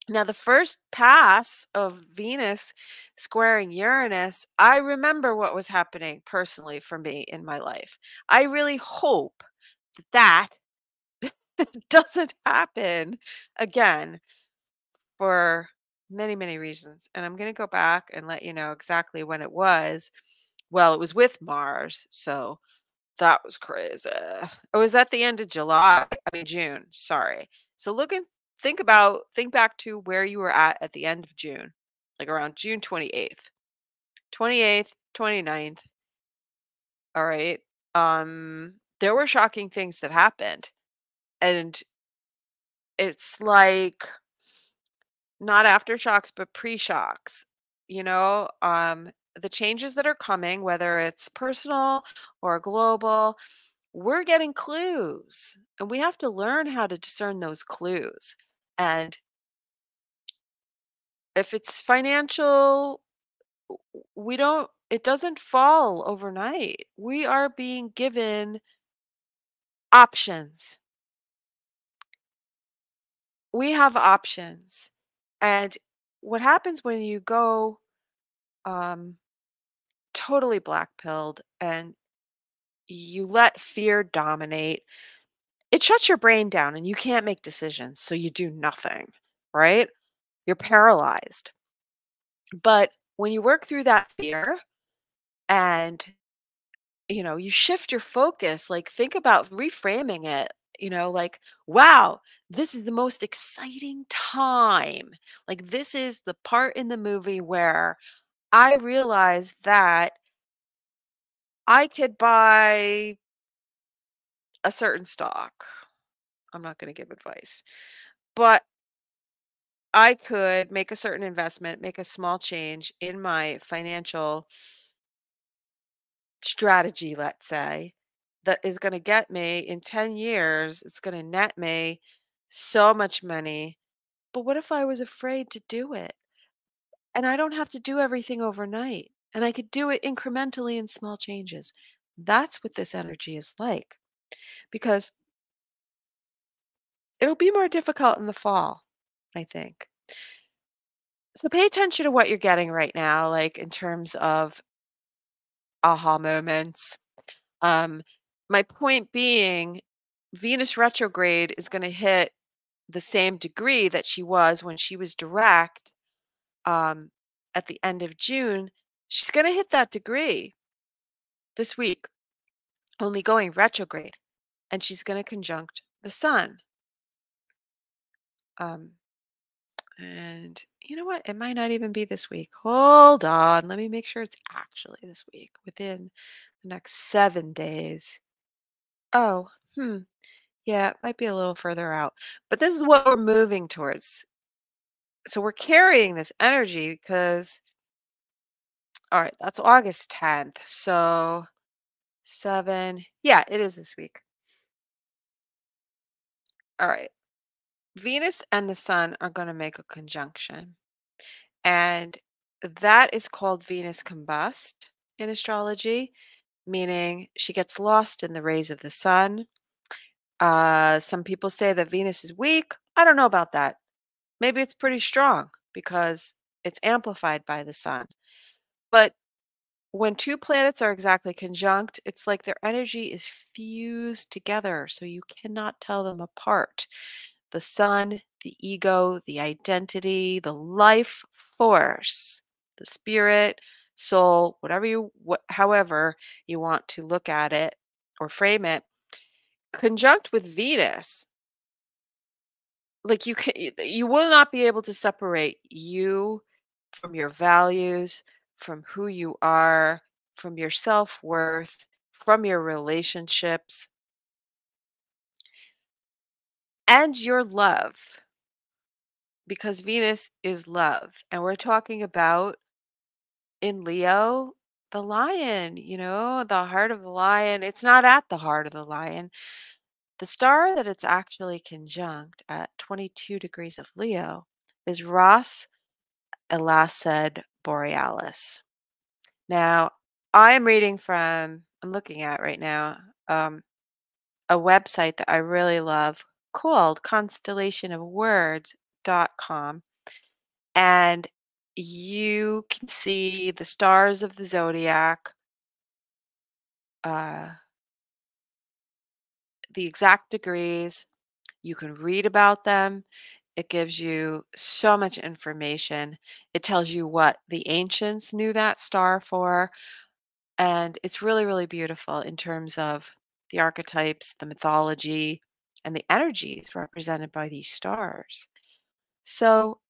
Now, the first pass of Venus squaring Uranus, I remember what was happening personally for me in my life. I really hope that that doesn't happen again for many, many reasons. And I'm going to go back and let you know exactly when it was. Well, it was with Mars. So that was crazy. It was at the end of July, I mean June, sorry. So think back to where you were at the end of June, like around June 28th. 28th, 29th, all right? There were shocking things that happened, and it's like not aftershocks, but pre-shocks, you know? The changes that are coming, whether it's personal or global, we're getting clues, and we have to learn how to discern those clues. And if it's financial, we don't, it doesn't fall overnight. We are being given options. We have options. And what happens when you go um, totally black pilled and you let fear dominate, it shuts your brain down and you can't make decisions. So you do nothing, right? You're paralyzed. But when you work through that fear and, you shift your focus, like think about reframing it, like, wow, this is the most exciting time. Like, this is the part in the movie where I realized that I could buy a certain stock. I'm not going to give advice. But I could make a certain investment, make a small change in my financial strategy, let's say, that is going to get me in 10 years, it's going to net me so much money. But what if I was afraid to do it? And I don't have to do everything overnight. And I could do it incrementally in small changes. That's what this energy is like. Because it'll be more difficult in the fall, I think. So pay attention to what you're getting right now, like in terms of aha moments. Um, my point being, Venus retrograde is going to hit the same degree that she was when she was direct um, at the end of June. She's going to hit that degree this week, only going retrograde, and she's going to conjunct the sun. Um, and you know what? It might not even be this week. Hold on. Let me make sure it's actually this week, within the next 7 days. Oh, yeah, it might be a little further out. But this is what we're moving towards. So we're carrying this energy because, all right, that's August 10th. So 7, yeah, it is this week. All right. Venus and the sun are going to make a conjunction. And that is called Venus combust in astrology, meaning she gets lost in the rays of the sun. Some people say that Venus is weak. I don't know about that. Maybe it's pretty strong because it's amplified by the sun. But when two planets are exactly conjunct, it's like their energy is fused together, so you cannot tell them apart. The sun, the ego, the identity, the life force, the spirit, soul, however you want to look at it or frame it, conjunct with Venus, like you will not be able to separate you from your values, from who you are, from your self-worth, from your relationships, and your love, because Venus is love. And we're talking about in Leo, the lion, the heart of the lion. It's not at the heart of the lion. The star that it's actually conjunct at 22 degrees of Leo is RAS ELASED BOREALIS. Now, I'm looking at right now, a website that I really love called constellationofwords.com. And you can see the stars of the zodiac, uh, the exact degrees. You can read about them. It gives you so much information. It tells you what the ancients knew that star for. And it's really, really beautiful in terms of the archetypes, the mythology, and the energies represented by these stars. So,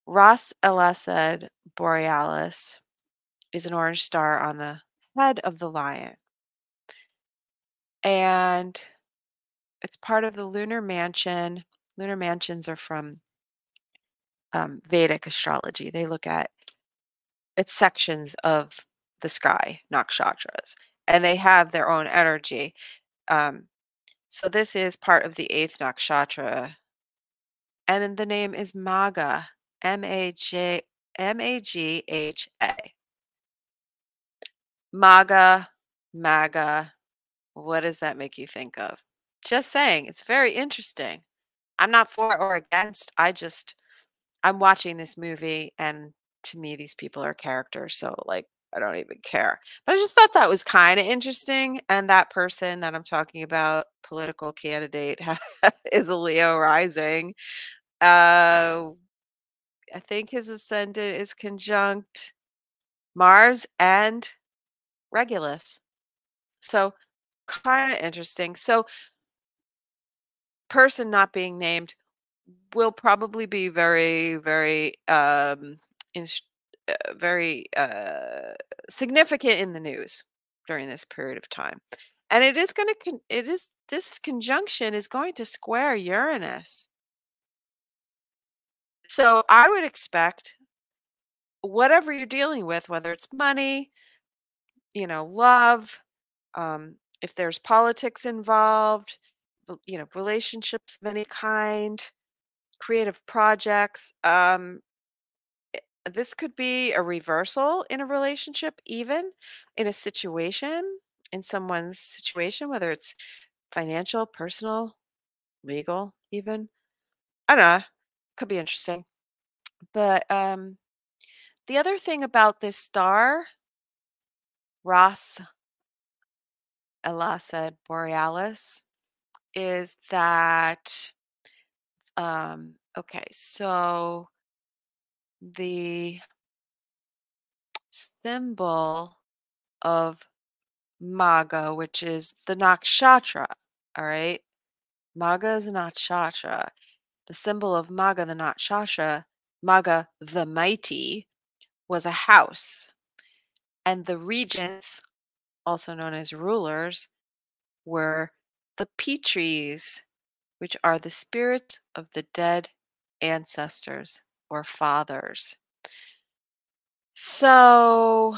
Ras Elased Borealis is an orange star on the head of the lion. And it's part of the lunar mansion. Lunar mansions are from Vedic astrology. They look at it's sections of the sky, nakshatras, and they have their own energy. Um, so this is part of the eighth nakshatra, and the name is Maga, Magha. Maga, Maga. What does that make you think of? Just saying, it's very interesting. I'm not for or against. I'm watching this movie, and to me, these people are characters. So, like, I don't even care. But I just thought that was kind of interesting. And that person that I'm talking about, political candidate, is a Leo rising. I think his ascendant is conjunct Mars and Regulus. So, kind of interesting. So, person not being named will probably be very, very, ins very, significant in the news during this period of time. And it is gonna it is this conjunction is going to square Uranus. So I would expect whatever you're dealing with, whether it's money, love, if there's politics involved, relationships of any kind, creative projects, this could be a reversal in a relationship, even in a situation, in someone's situation, whether it's financial, personal, legal, even. I don't know. Could be interesting. But the other thing about this star, RAS ELASED BOREALIS, is that okay, so the symbol of Maga, which is the nakshatra, all right? Maga is a nakshatra. The symbol of Maga, the nakshatra, Maga the mighty, was a house. And the regents, also known as rulers, were the Petries, which are the spirits of the dead ancestors or fathers. So,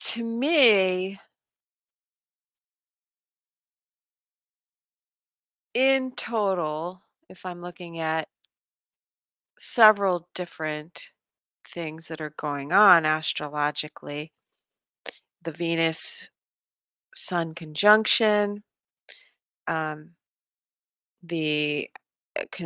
to me, in total, if I'm looking at several different things that are going on astrologically, the Venus Sun conjunction, um, the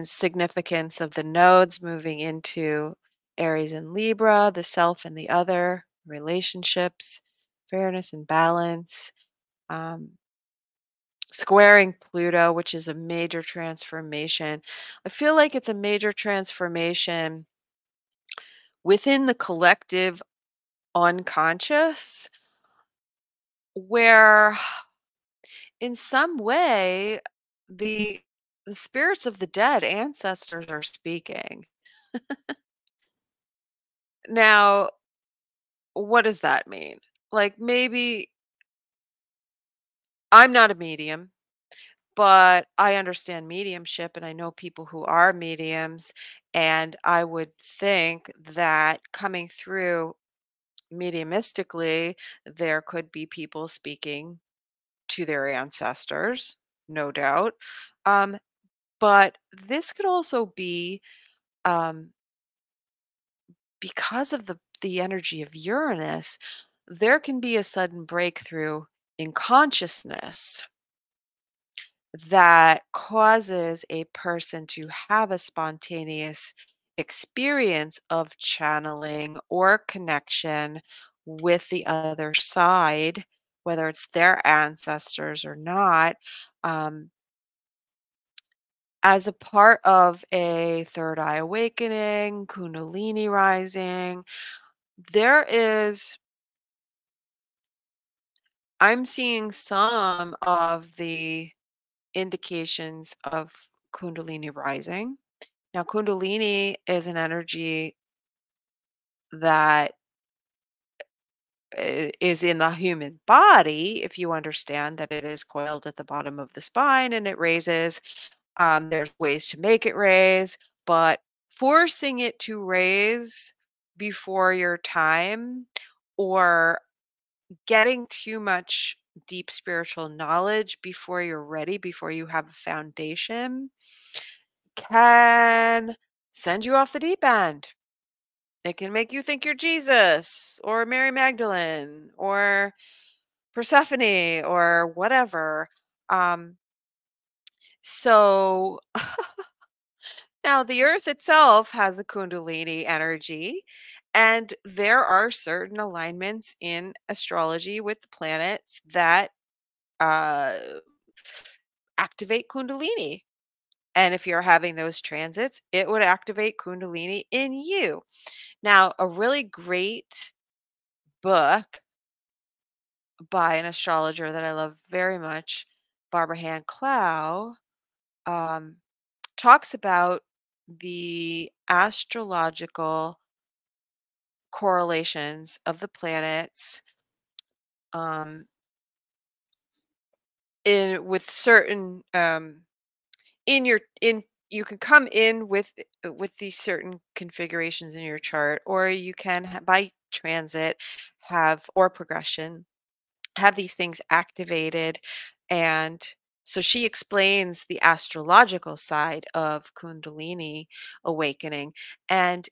significance of the nodes moving into Aries and Libra, the self and the other, relationships, fairness and balance, um, squaring Pluto, which is a major transformation. I feel like it's a major transformation within the collective unconscious where in some way the the spirits of the dead ancestors are speaking. Now, what does that mean? Like maybe I'm not a medium, but I understand mediumship and I know people who are mediums, and I would think that coming through mediumistically, there could be people speaking to their ancestors, no doubt. Um, but this could also be um, because of the energy of Uranus, there can be a sudden breakthrough in consciousness that causes a person to have a spontaneous experience of channeling or connection with the other side, whether it's their ancestors or not, um, as a part of a third eye awakening, Kundalini rising. There is, I'm seeing some of the indications of Kundalini rising. Now, Kundalini is an energy that is in the human body, if you understand that it is coiled at the bottom of the spine and it raises. There's ways to make it raise, but forcing it to raise before your time or getting too much deep spiritual knowledge before you're ready, before you have a foundation, can send you off the deep end. It can make you think you're Jesus or Mary Magdalene or Persephone or whatever. Um, so now the earth itself has a Kundalini energy, and there are certain alignments in astrology with the planets that uh, activate Kundalini. And if you're having those transits, it would activate Kundalini in you. Now, a really great book by an astrologer that I love very much, Barbara Hand Clow, um, talks about the astrological correlations of the planets um, in with certain in your in you can come in with these certain configurations in your chart, or you can by transit have or progression have these things activated. And so she explains the astrological side of Kundalini awakening. And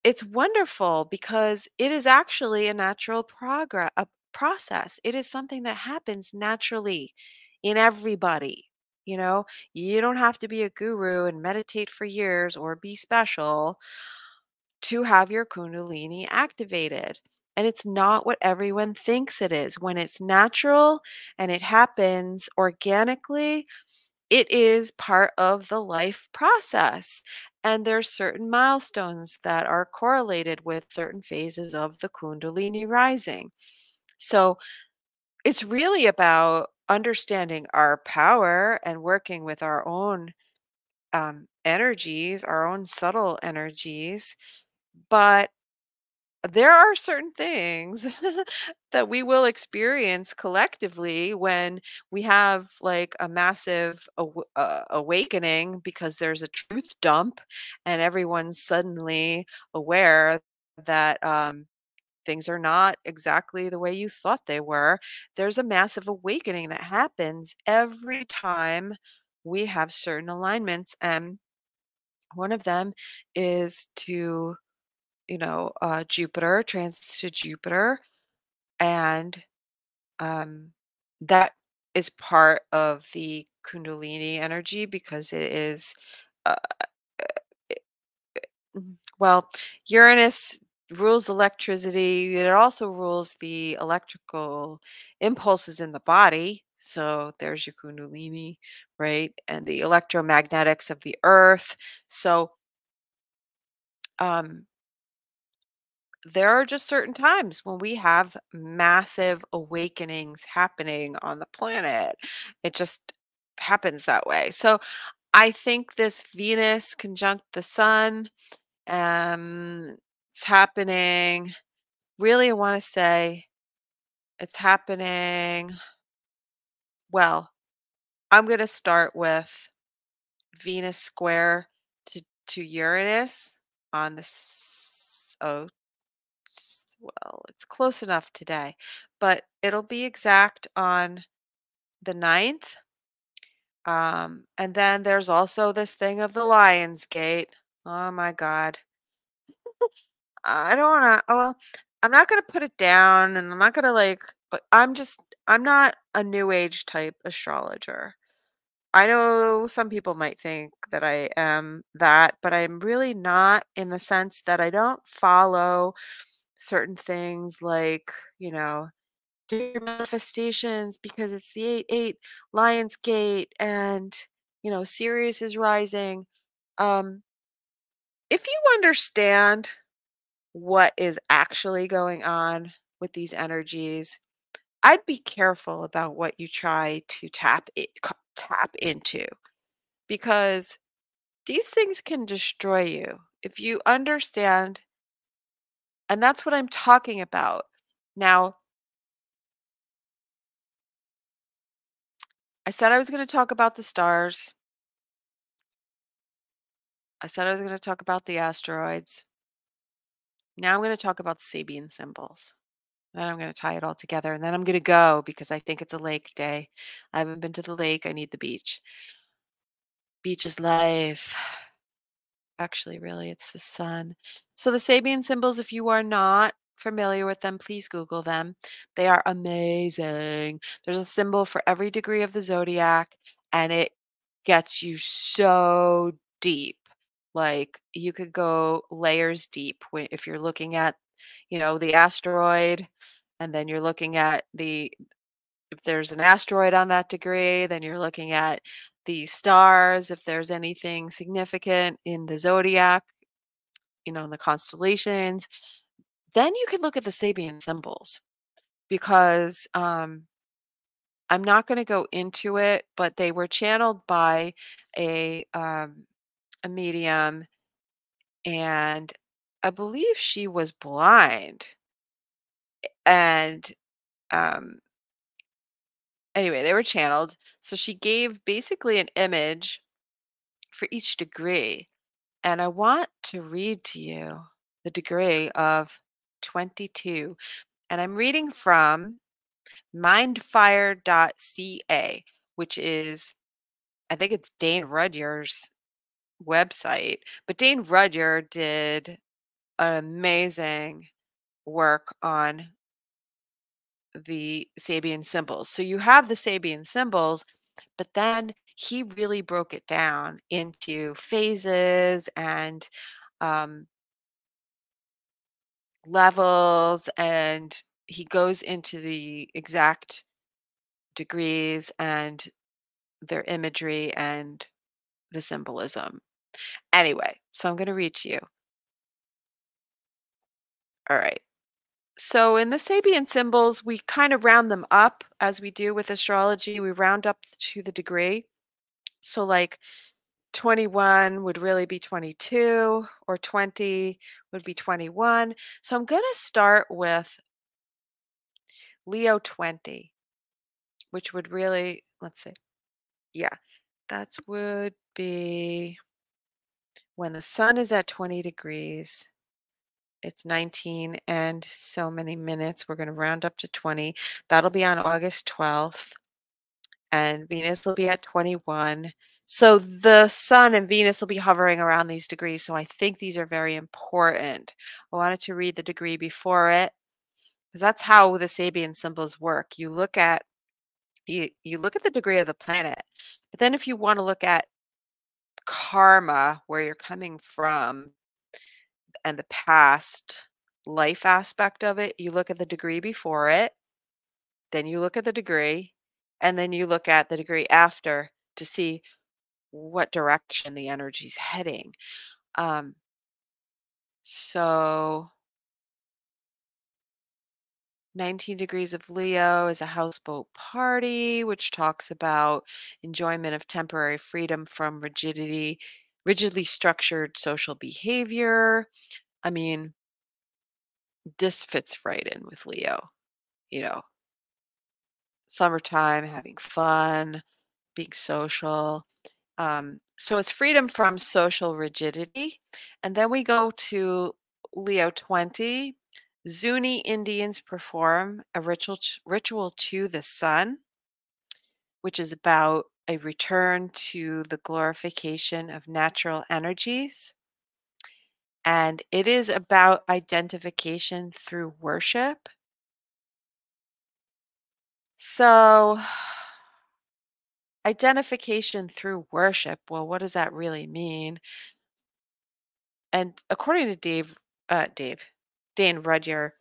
it's wonderful because it is actually a natural progress, a process. It is something that happens naturally in everybody. You know, you don't have to be a guru and meditate for years or be special to have your Kundalini activated. And it's not what everyone thinks it is. When it's natural and it happens organically, it is part of the life process. And there's certain milestones that are correlated with certain phases of the Kundalini rising. So it's really about understanding our power and working with our own energies, our own subtle energies. But there are certain things that we will experience collectively when we have like a massive awakening because there's a truth dump and everyone's suddenly aware that things are not exactly the way you thought they were. There's a massive awakening that happens every time we have certain alignments. And one of them is to Jupiter, transits to Jupiter, and um, that is part of the Kundalini energy because it is, uh, well, Uranus rules electricity. It also rules the electrical impulses in the body. So there's your Kundalini, right? And the electromagnetics of the earth. So, um, there are just certain times when we have massive awakenings happening on the planet. It just happens that way. So I think this Venus conjunct the sun, um, it's happening. Really, I want to say it's happening. Well, I'm going to start with Venus square to Uranus on the well, it's close enough today, but it'll be exact on the 9th. And then there's also this thing of the Lion's Gate. Oh my God. I don't wanna, well, I'm not gonna put it down and I'm not gonna but I'm not a new age type astrologer. I know some people might think that I am that, but I'm really not, in the sense that I don't follow certain things like, you know, do your manifestations because it's the 8-8 Lions Gate and, Sirius is rising. Um, if you understand what is actually going on with these energies, I'd be careful about what you try to tap into, because these things can destroy you if you understand. And that's what I'm talking about. Now, I said I was going to talk about the stars. I said I was going to talk about the asteroids. Now I'm going to talk about the Sabian symbols. Then I'm going to tie it all together. And then I'm going to go because I think it's a lake day. I haven't been to the lake. I need the beach. Beach is life. Actually, really, it's the sun. So the Sabian symbols, if you are not familiar with them, please Google them. They are amazing. There's a symbol for every degree of the zodiac, and it gets you so deep. Like you could go layers deep if you're looking at, the asteroid, and then you're looking at if there's an asteroid on that degree, then you're looking at the stars, if there's anything significant in the zodiac, in the constellations. Then you can look at the Sabian symbols because I'm not going to go into it, but they were channeled by a um, a medium, and I believe she was blind, and Anyway, they were channeled. So she gave basically an image for each degree. And I want to read to you the degree of 22. And I'm reading from mindfire.ca, which is, I think it's Dane Rudyard's website. But Dane Rudyard did an amazing work on the Sabian symbols. So you have the Sabian symbols, but then he really broke it down into phases and um, levels, and he goes into the exact degrees and their imagery and the symbolism. Anyway, so I'm going to read to you. All right. So in the Sabian symbols, we kind of round them up as we do with astrology. We round up to the degree. So like 21 would really be 22, or 20 would be 21. So I'm going to start with Leo 20, which would really, let's see. Yeah, that would be when the sun is at 20 degrees. It's 19 and so many minutes. We're going to round up to 20. That'll be on August 12th. And Venus will be at 21. So the sun and Venus will be hovering around these degrees. So I think these are very important. I wanted to read the degree before it because that's how the Sabian symbols work. You look at the degree of the planet, but then if you want to look at karma, where you're coming from, and the past life aspect of it, you look at the degree before it, then you look at the degree, and then you look at the degree after to see what direction the energy's heading. Um, so 19 degrees of Leo is a houseboat party, which talks about enjoyment of temporary freedom from rigidly structured social behavior. I mean, this fits right in with Leo, you know, summertime, having fun, being social. So it's freedom from social rigidity. And then we go to Leo 20. Zuni Indians perform a ritual to the sun, which is about a return to the glorification of natural energies. And it is about identification through worship. So, identification through worship, well, what does that really mean? And according to Dane Rudyard,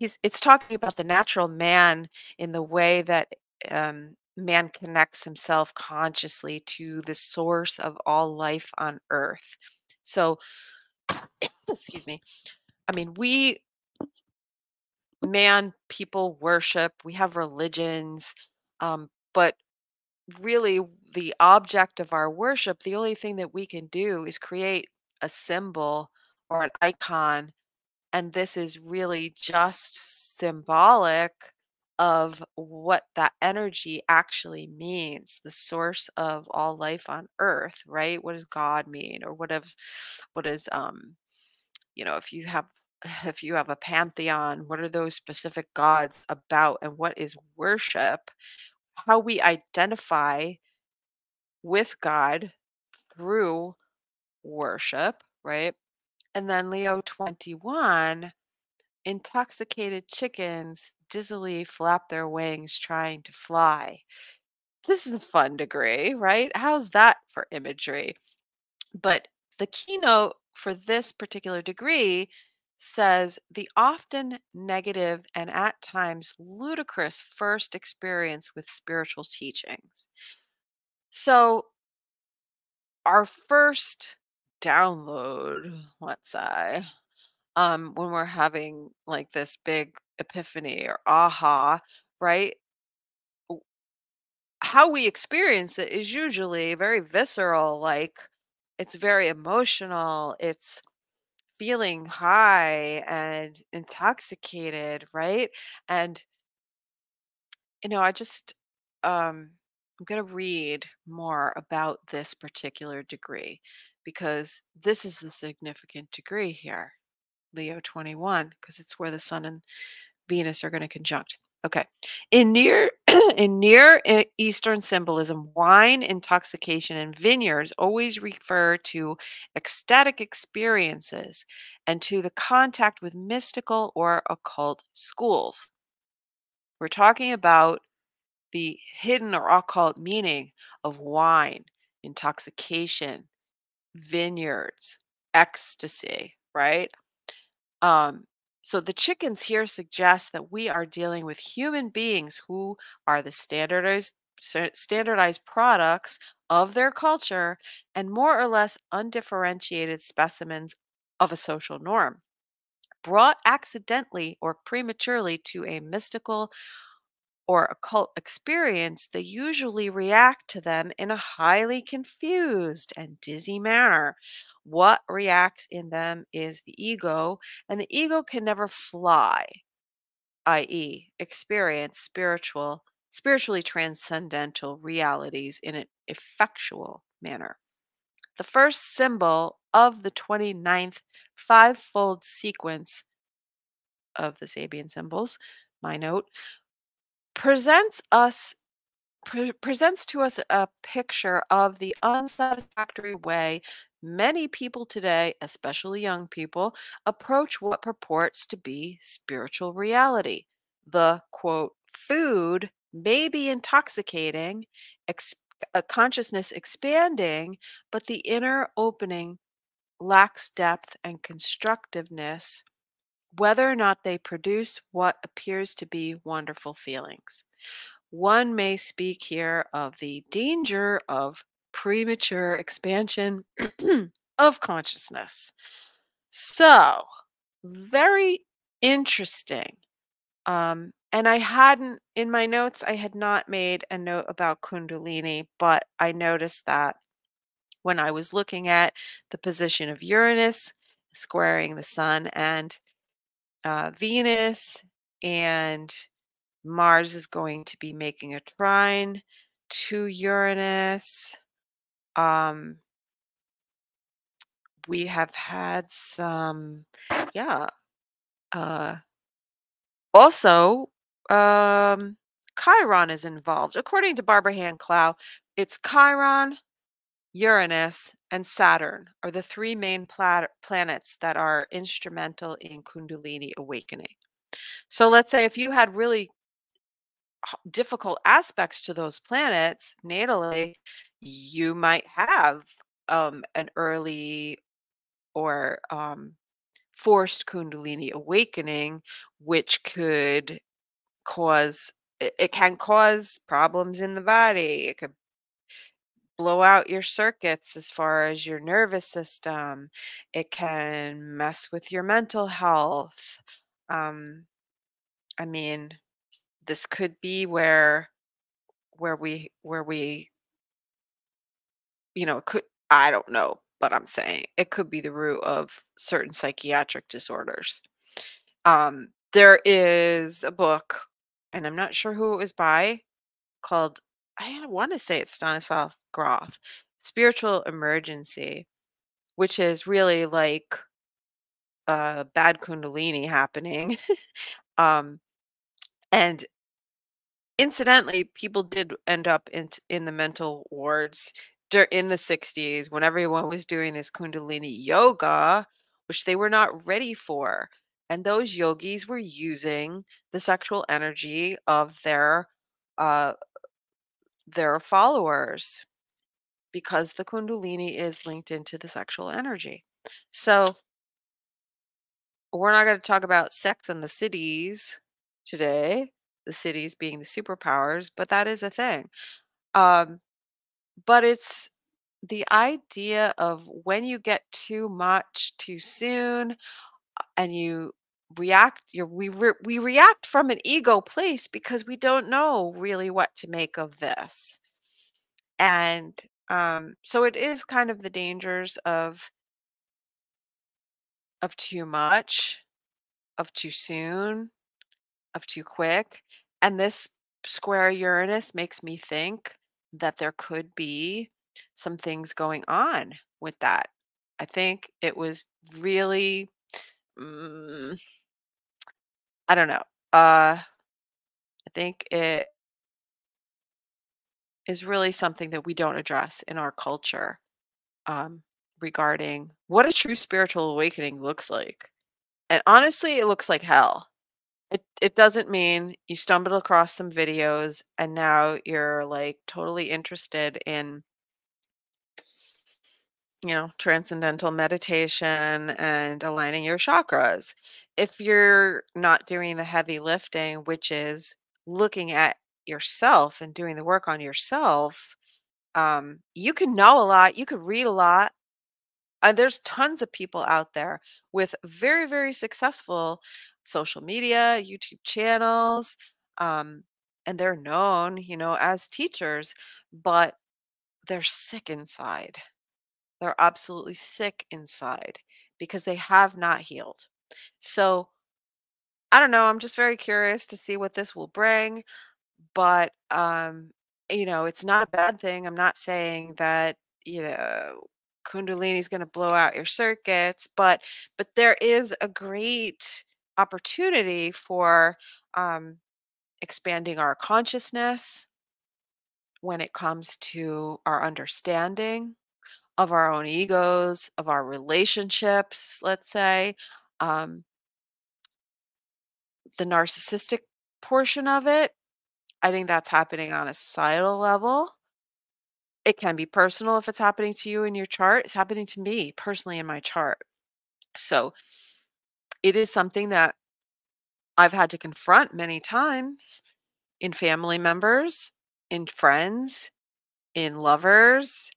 it's talking about the natural man in the way that man connects himself consciously to the source of all life on earth. So, excuse me. I mean, people worship, we have religions, but really the object of our worship, the only thing that we can do is create a symbol or an icon. And this is really just symbolic of what that energy actually means, the source of all life on earth, right? What does God mean? Or what is if you have if you have a pantheon, what are those specific gods about, and what is worship? How we identify with God through worship, right? And then Leo 21, intoxicated chickens dizzily flap their wings trying to fly. This is a fun degree, right? How's that for imagery? But the keynote for this particular degree says the often negative and at times ludicrous first experience with spiritual teachings. So, our first download, let's say, when we're having like this big epiphany or aha, right? w- How we experience it is usually very visceral, like it's very emotional, it's feeling high and intoxicated, right? And I just I'm gonna read more about this particular degree because this is the significant degree here, Leo 21, because it's where the Sun and Venus are going to conjunct. Okay. In near in Eastern symbolism, wine, intoxication, and vineyards always refer to ecstatic experiences and to the contact with mystical or occult schools. We're talking about the hidden or occult meaning of wine, intoxication, vineyards, ecstasy, right? Um, so the chickens here suggest that we are dealing with human beings who are the standardized products of their culture and more or less undifferentiated specimens of a social norm, brought accidentally or prematurely to a mystical or occult experience. They usually react to them in a highly confused and dizzy manner. What reacts in them is the ego, and the ego can never fly, i.e., experience spiritually transcendental realities in an effectual manner. The first symbol of the 29th fivefold sequence of the Sabian symbols, my note, presents us presents to us a picture of the unsatisfactory way many people today, especially young people, approach what purports to be spiritual reality. The quote, food may be intoxicating, ex- a consciousness expanding, but the inner opening lacks depth and constructiveness, whether or not they produce what appears to be wonderful feelings. One may speak here of the danger of premature expansion of consciousness. So, very interesting. And I hadn't, in my notes, I had not made a note about Kundalini, but I noticed that when I was looking at the position of Uranus squaring the Sun and Venus, and Mars is going to be making a trine to Uranus. Um, we have had some, yeah. Uh, Also, Chiron is involved. According to Barbara Hand Clow, it's Chiron, Uranus, and Saturn are the three main planets that are instrumental in Kundalini awakening. So let's say if you had really difficult aspects to those planets natally, you might have an early or forced Kundalini awakening, which could it can cause problems in the body. It could blow out your circuits as far as your nervous system. It can mess with your mental health. Um, I mean, this could be where we could, I don't know, but I'm saying it could be the root of certain psychiatric disorders. There is a book, and I'm not sure who it was by, called, I want to say it's Stanislav Grof, Spiritual Emergency, which is really like bad Kundalini happening. um, and Incidentally, people did end up in the mental wards in the 60s when everyone was doing this Kundalini yoga, which they were not ready for. And those yogis were using the sexual energy of uh, their followers because the Kundalini is linked into the sexual energy. So we're not going to talk about sex in the cities today, the cities being the superpowers, but that is a thing. Um, but it's the idea of when you get too much too soon and you we react from an ego place because we don't know really what to make of this. And so it is kind of the dangers of too much, of too soon, of too quick. And this square Uranus makes me think that there could be some things going on with that. I think it was really, mm, I don't know. I think it is really something that we don't address in our culture, um, regarding what a true spiritual awakening looks like. And honestly, it looks like hell. It doesn't mean you stumbled across some videos and now you're like totally interested in, transcendental meditation and aligning your chakras. If you're not doing the heavy lifting, which is looking at yourself and doing the work on yourself, you can know a lot, you could read a lot. There's tons of people out there with very, very successful social media, YouTube channels, um, and they're known, as teachers, but they're sick inside. They're absolutely sick inside because they have not healed. So I don't know. I'm just very curious to see what this will bring. But, it's not a bad thing. I'm not saying that, Kundalini is going to blow out your circuits, but there is a great opportunity for um, expanding our consciousness when it comes to our understanding of our own egos, of our relationships, let's say, um, the narcissistic portion of it. I think that's happening on a societal level. It can be personal if it's happening to you in your chart. It's happening to me personally in my chart. So it is something that I've had to confront many times in family members, in friends, in lovers.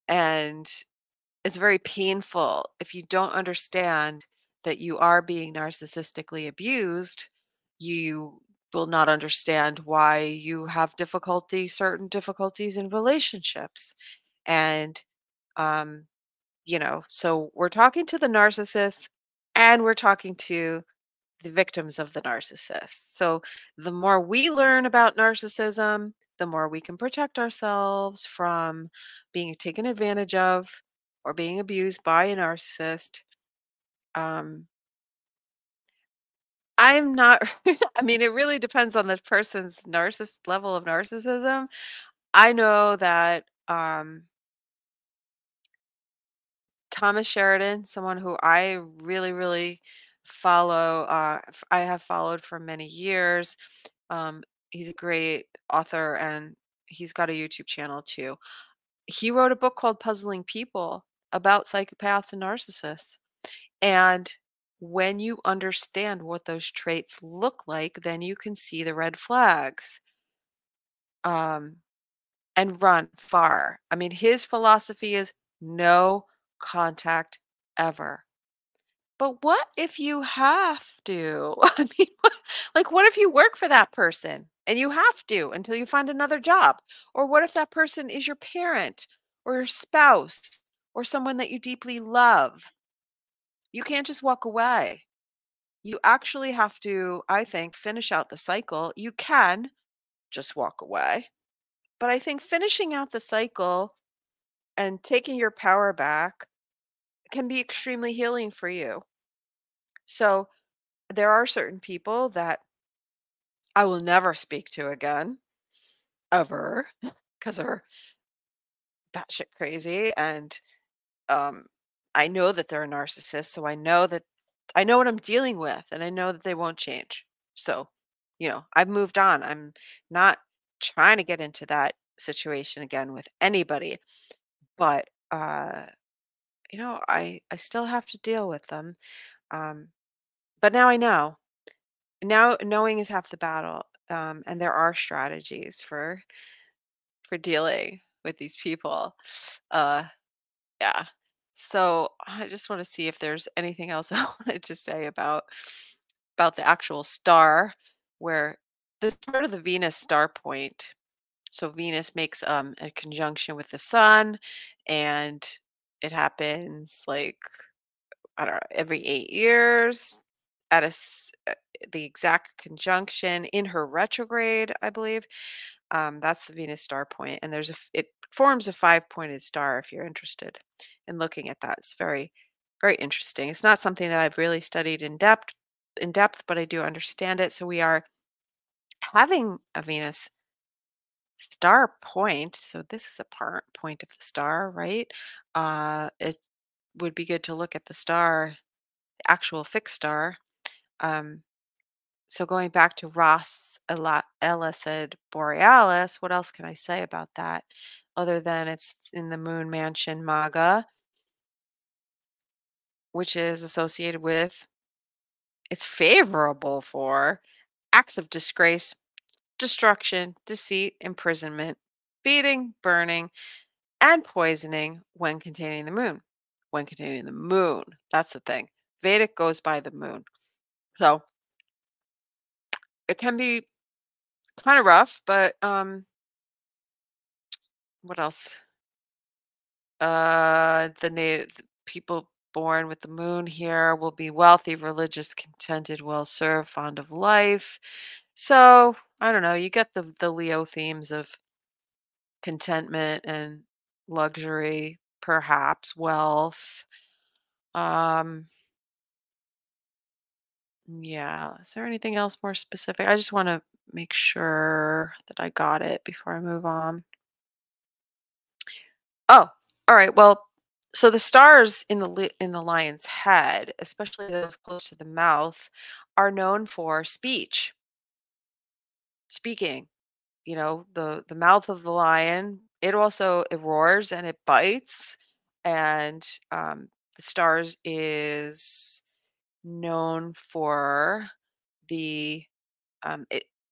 And it's very painful if you don't understand that you are being narcissistically abused. You will not understand why you have certain difficulties in relationships. And um, so we're talking to the narcissist and we're talking to the victims of the narcissist. So the more we learn about narcissism, the more we can protect ourselves from being taken advantage of or being abused by a narcissist. Um, I'm not, I mean, it really depends on the person's level of narcissism. I know that Thomas Sheridan, someone who I really, really follow, I have followed for many years. Um, he's a great author and he's got a YouTube channel too. He wrote a book called Puzzling People about psychopaths and narcissists. And when you understand what those traits look like, then you can see the red flags, um, and run far. I mean, his philosophy is no contact ever. But what if you have to? I mean, what if you work for that person and you have to until you find another job? Or what if that person is your parent or your spouse or someone that you deeply love? You can't just walk away. You actually have to, I think, finish out the cycle. You can just walk away. But I think finishing out the cycle and taking your power back can be extremely healing for you. So there are certain people that I will never speak to again, ever, because they're batshit crazy. And um, I know that they're a narcissist, so I know what I'm dealing with, and I know that they won't change. So, I've moved on. I'm not trying to get into that situation again with anybody, but I still have to deal with them. Um, but now I know. Now knowing is half the battle. And there are strategies for dealing with these people. Uh, yeah. So I just want to see if there's anything else I wanted to say about the actual star, where this part of the Venus star point. So Venus makes a conjunction with the sun, and it happens like I don't know every 8 years at the exact conjunction in her retrograde, I believe. That's the Venus star point, and it forms a five-pointed star if you're interested in looking at that. It's very, very interesting. It's not something that I've really studied in depth, but I do understand it. So we are having a Venus star point. So this is a point of the star, right? It would be good to look at the star, the actual fixed star. Um, so going back to RAS ELASED BOREALIS, what else can I say about that other than it's in the moon mansion MAGA, which is associated with, it's favorable for acts of disgrace, destruction, deceit, imprisonment, beating, burning, and poisoning when containing the moon. When containing the moon, that's the thing. Vedic goes by the moon. So it can be kind of rough, but what else? The people born with the moon here will be wealthy, religious, contented, well served, fond of life. So I don't know. You get the Leo themes of contentment and luxury, perhaps wealth. Um, yeah. Is there anything else more specific? I just want to make sure that I got it before I move on. Oh, all right. Well, so the stars in the lion's head, especially those close to the mouth, are known for speaking. The mouth of the lion. It roars and it bites, and the stars is known for it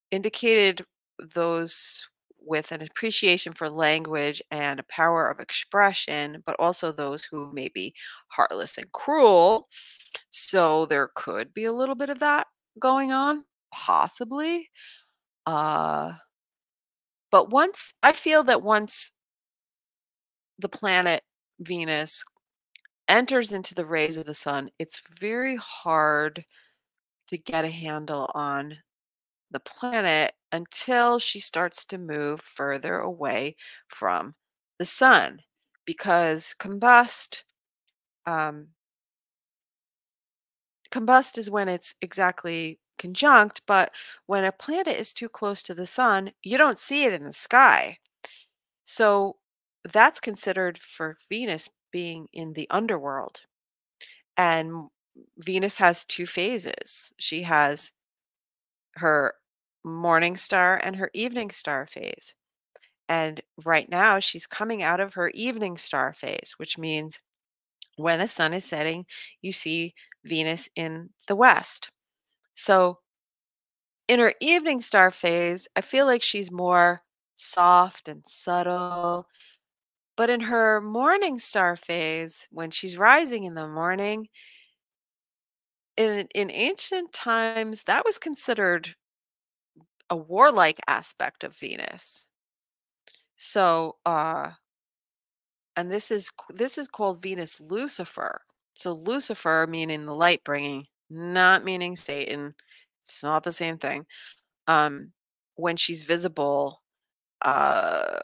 indicated those with an appreciation for language and a power of expression, but also those who may be heartless and cruel. So there could be a little bit of that going on, possibly. Uh, but once the planet Venus enters into the rays of the sun, it's very hard to get a handle on the planet until she starts to move further away from the sun, because um, combust is when it's exactly conjunct, but when a planet is too close to the sun, you don't see it in the sky. So that's considered for Venus being in the underworld. And Venus has two phases. She has her morning star and her evening star phase. And right now, she's coming out of her evening star phase, which means when the sun is setting, you see Venus in the west. So in her evening star phase, I feel like she's more soft and subtle. But in her morning star phase, when she's rising in the morning, in ancient times, that was considered a warlike aspect of Venus. So, and this is called Venus Lucifer. So Lucifer meaning the light bringing, not meaning Satan. It's not the same thing. Um, when she's visible, uh,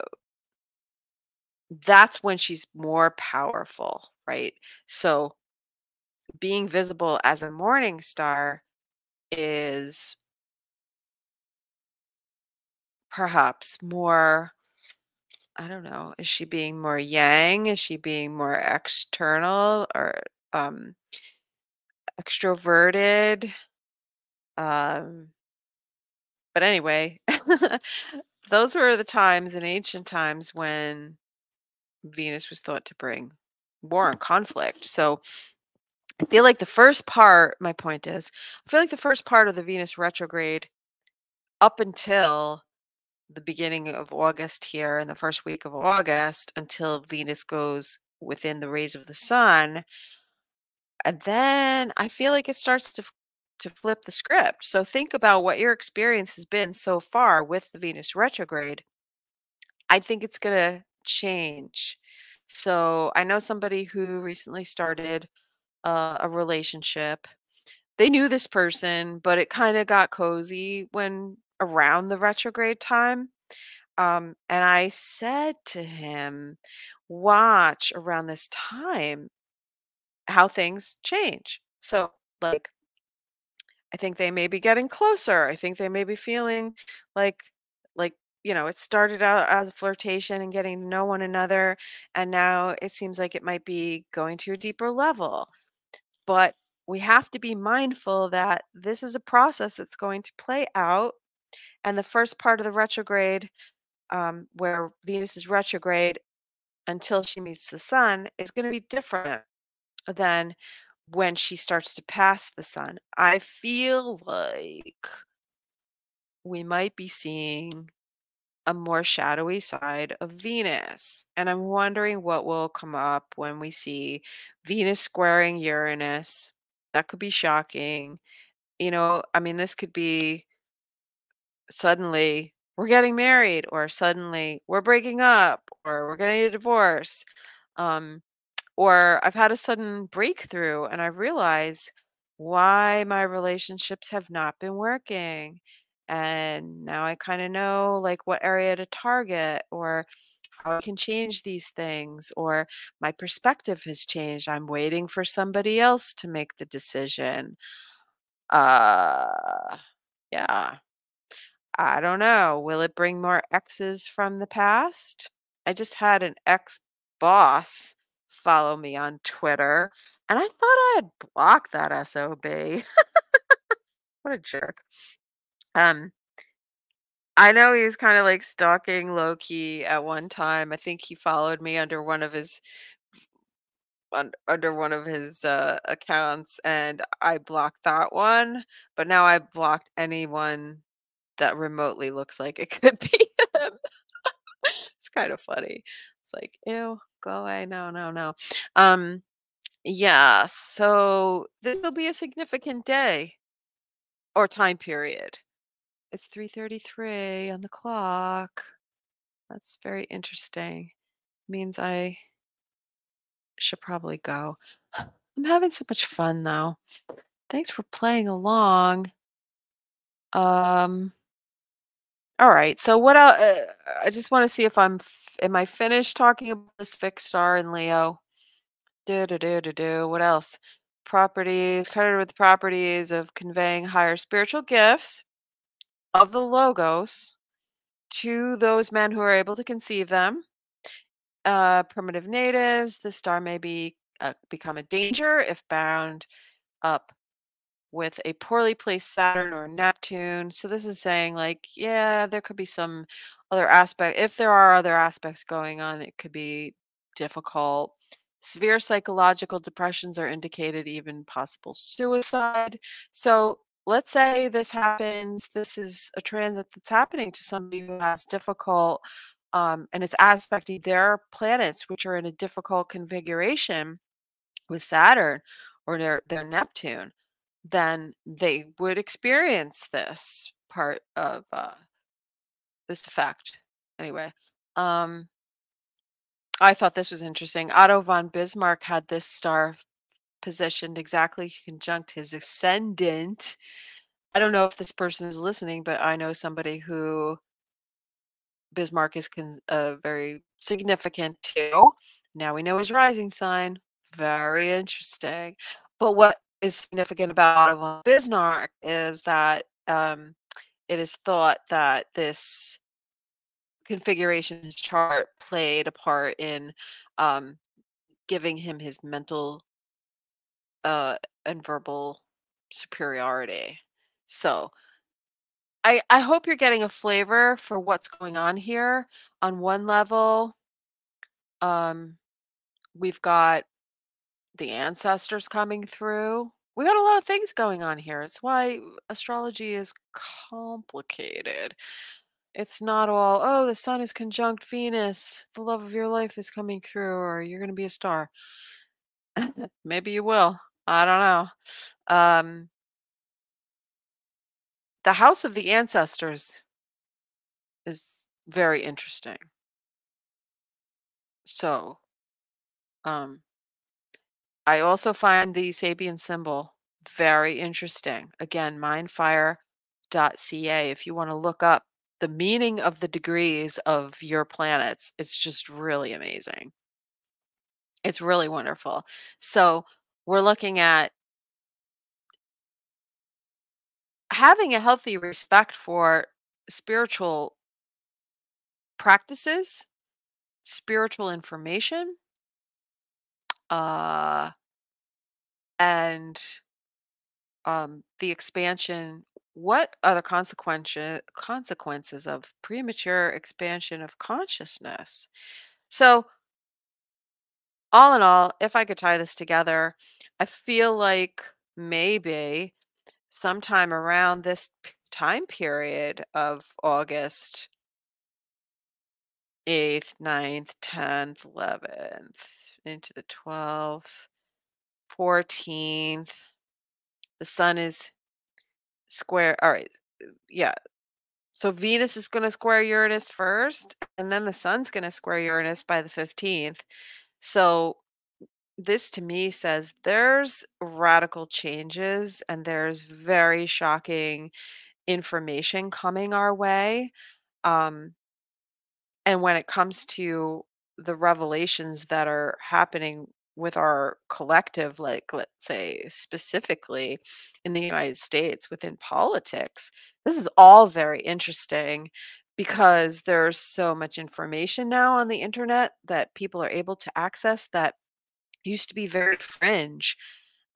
that's when she's more powerful, right? So being visible as a morning star is perhaps more, I don't know, is she being more yang? Is she being more external or um extroverted? Um but anyway, those were the times in ancient times when Venus was thought to bring war and conflict. So I feel like the first part, my point is, I feel like the first part of the Venus retrograde up until the beginning of August here in the first week of August until Venus goes within the rays of the sun, and then I feel like it starts to flip the script. So think about what your experience has been so far with the Venus retrograde. I think it's going to change. So I know somebody who recently started a relationship. they knew this person, but it kind of got cozy when around the retrograde time. And I said to him, watch around this time how things change. So, like, I think they may be getting closer. I think they may be feeling like like it started out as a flirtation and getting to know one another, and now it seems like it might be going to a deeper level. But we have to be mindful that this is a process that's going to play out, and the first part of the retrograde, where Venus is retrograde until she meets the sun, is going to be different than when she starts to pass the sun. I feel like we might be seeing a more shadowy side of Venus. And I'm wondering what will come up when we see Venus squaring Uranus. That could be shocking. I mean, this could be suddenly we're getting married, or suddenly we're breaking up, or we're getting a divorce. Um, Or I've had a sudden breakthrough and I realize why my relationships have not been working. And now I kind of know like what area to target, or how I can change these things, or my perspective has changed. I'm waiting for somebody else to make the decision. Uh yeah. I don't know. Will it bring more exes from the past? I just had an ex boss follow me on Twitter, and I thought I had blocked that SOB. What a jerk. Um, I know he was kind of like stalking low key at one time. I think he followed me under one of his under one of his accounts, and I blocked that one. But now I blocked anyone that remotely looks like it could be him. It's kind of funny. It's like, ew, go away. No, no, no. Um, yeah, so this will be a significant day or time period. It's 3:33 on the clock. That's very interesting. Means I should probably go. I'm having so much fun though. Thanks for playing along. Um, all right. So what else? I just want to see if am I finished talking about this fixed star in Leo? Do, do, do, do, do. What else? Properties, credited with the properties of conveying higher spiritual gifts of the logos to those men who are able to conceive them. Primitive natives, the star may become a danger if bound up with a poorly placed Saturn or Neptune. So this is saying like, yeah, there could be some other aspect. If there are other aspects going on, it could be difficult. Severe psychological depressions are indicated, even possible suicide. So let's say this happens. This is a transit that's happening to somebody who has difficult, and it's aspecting their planets, which are in a difficult configuration with Saturn or their Neptune, then they would experience this part of this effect. Anyway, um, I thought this was interesting. Otto von Bismarck had this star positioned exactly conjunct his ascendant. I don't know if this person is listening, but I know somebody who Bismarck is very significant to. Now we know his rising sign. Very interesting. But what is significant about Otto von Bismarck is that it is thought that this configuration in his chart played a part in um, giving him his mental and verbal superiority. So I hope you're getting a flavor for what's going on here. On one level, um, we've got the ancestors coming through. We got a lot of things going on here. It's why astrology is complicated. It's not all, oh, the sun is conjunct Venus, the love of your life is coming through, or you're going to be a star. Maybe you will. I don't know. Um, the house of the ancestors is very interesting. So, um, I also find the Sabian symbol Very interesting. Again, mindfire.ca if you want to look up the meaning of the degrees of your planets. It's just really amazing. It's really wonderful. So, we're looking at having a healthy respect for spiritual practices, spiritual information, uh, and the expansion. What are the consequences of premature expansion of consciousness? So, all in all, if I could tie this together, I feel like maybe sometime around this time period of August 8th, 9th, 10th, 11th, into the 12th, 14th, the sun is square. All right. Yeah. So Venus is going to square Uranus first, and then the sun's going to square Uranus by the 15th. So this to me says there's radical changes and there's very shocking information coming our way. Um, and when it comes to the revelations that are happening with our collective, like let's say specifically in the United States within politics, this is all very interesting because there's so much information now on the internet that people are able to access that used to be very fringe.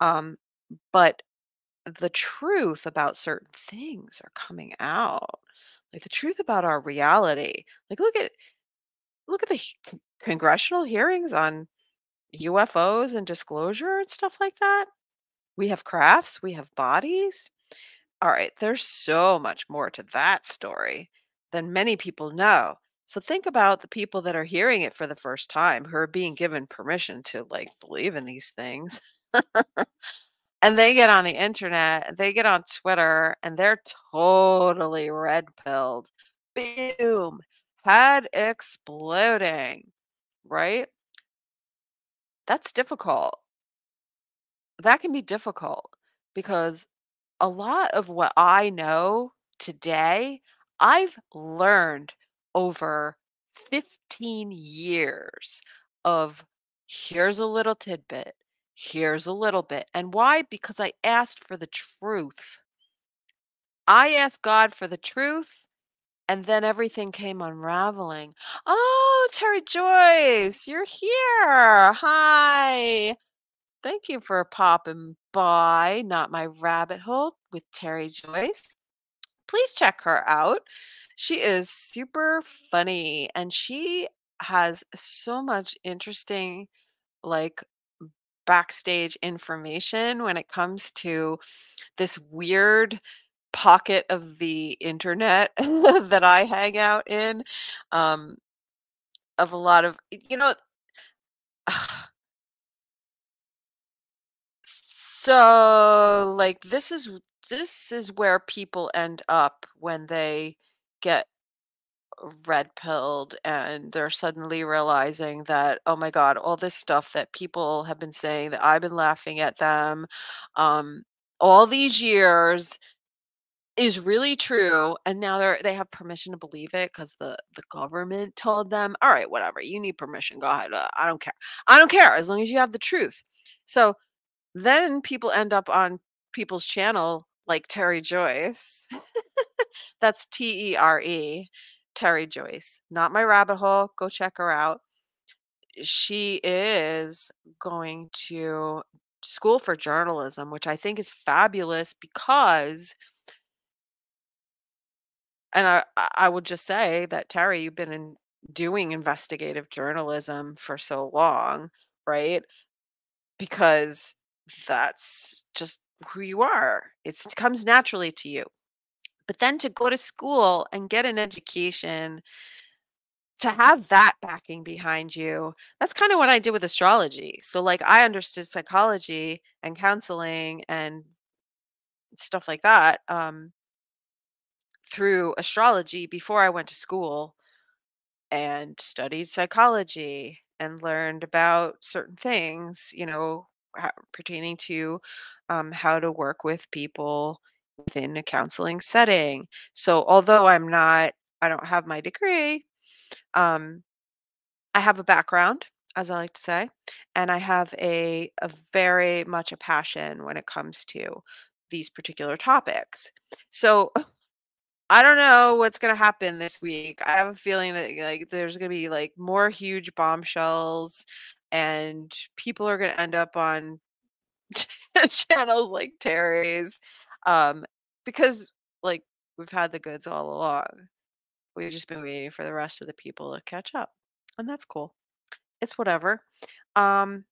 Um, but the truth about certain things are coming out. Like the truth about our reality. Like look at the congressional hearings on UFOs and disclosure and stuff like that. We have crafts, we have bodies. All right, there's so much more to that story than many people know. So think about the people that are hearing it for the first time who are being given permission to like believe in these things. And they get on the internet, they get on Twitter, and they're totally red pilled. Boom, head exploding, right? That's difficult. That can be difficult because a lot of what I know today, I've learned over 15 years of here's a little tidbit, here's a little bit. And why? Because I asked for the truth. I asked God for the truth, and then everything came unraveling. Oh, Terry Joyce, you're here. Hi. Thank you for popping by Not My Rabbit Hole with Terry Joyce. Please check her out. She is super funny and she has so much interesting, like, backstage information when it comes to this weird pocket of the internet that I hang out in. Um, of a lot of, so, like, this is where people end up when they get red pilled and they're suddenly realizing that, oh my God, all this stuff that people have been saying that I've been laughing at them um, all these years is really true. And now they have permission to believe it because the government told them, all right, whatever, you need permission. Go ahead. I don't care. I don't care as long as you have the truth. So then people end up on people's channel like Terry Joyce. That's Tere, Terry Joyce. Not My Rabbit Hole. Go check her out. She is going to school for journalism, which I think is fabulous because and I would just say that Terry, you've been doing investigative journalism for so long, right? Because that's just who you are. It comes naturally to you. But then to go to school and get an education, to have that backing behind you, that's kind of what I did with astrology. So, like, I understood psychology and counseling and stuff like that through astrology before I went to school and studied psychology and learned about certain things, pertaining to how to work with people within a counseling setting. So although I don't have my degree, um, I have a background, as I like to say, and I have a very much a passion when it comes to these particular topics. So I don't know what's gonna happen this week. I have a feeling that like there's gonna be like more huge bombshells, and people are gonna end up on channels like Terry's, um, because like we've had the goods all along. We've just been waiting for the rest of the people to catch up, and that's cool. It's whatever. Um,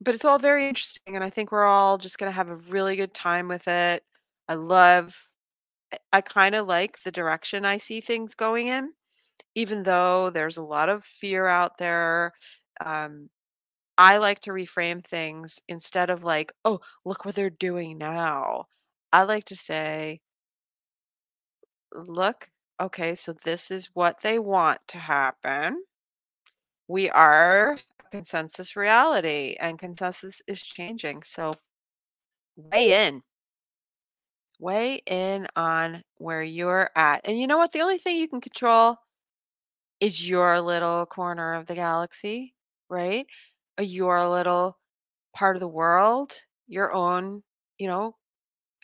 but it's all very interesting, and I think we're all just gonna have a really good time with it. I love I kinda like the direction I see things going in, even though there's a lot of fear out there. Um, I like to reframe things instead of like, "Oh, look what they're doing now." I like to say, "Look, okay, so this is what they want to happen. We are a consensus reality, and consensus is changing. So weigh in, weigh in on where you're at. And you know what? The only thing you can control is your little corner of the galaxy, right? Your little part of the world, your own, you know,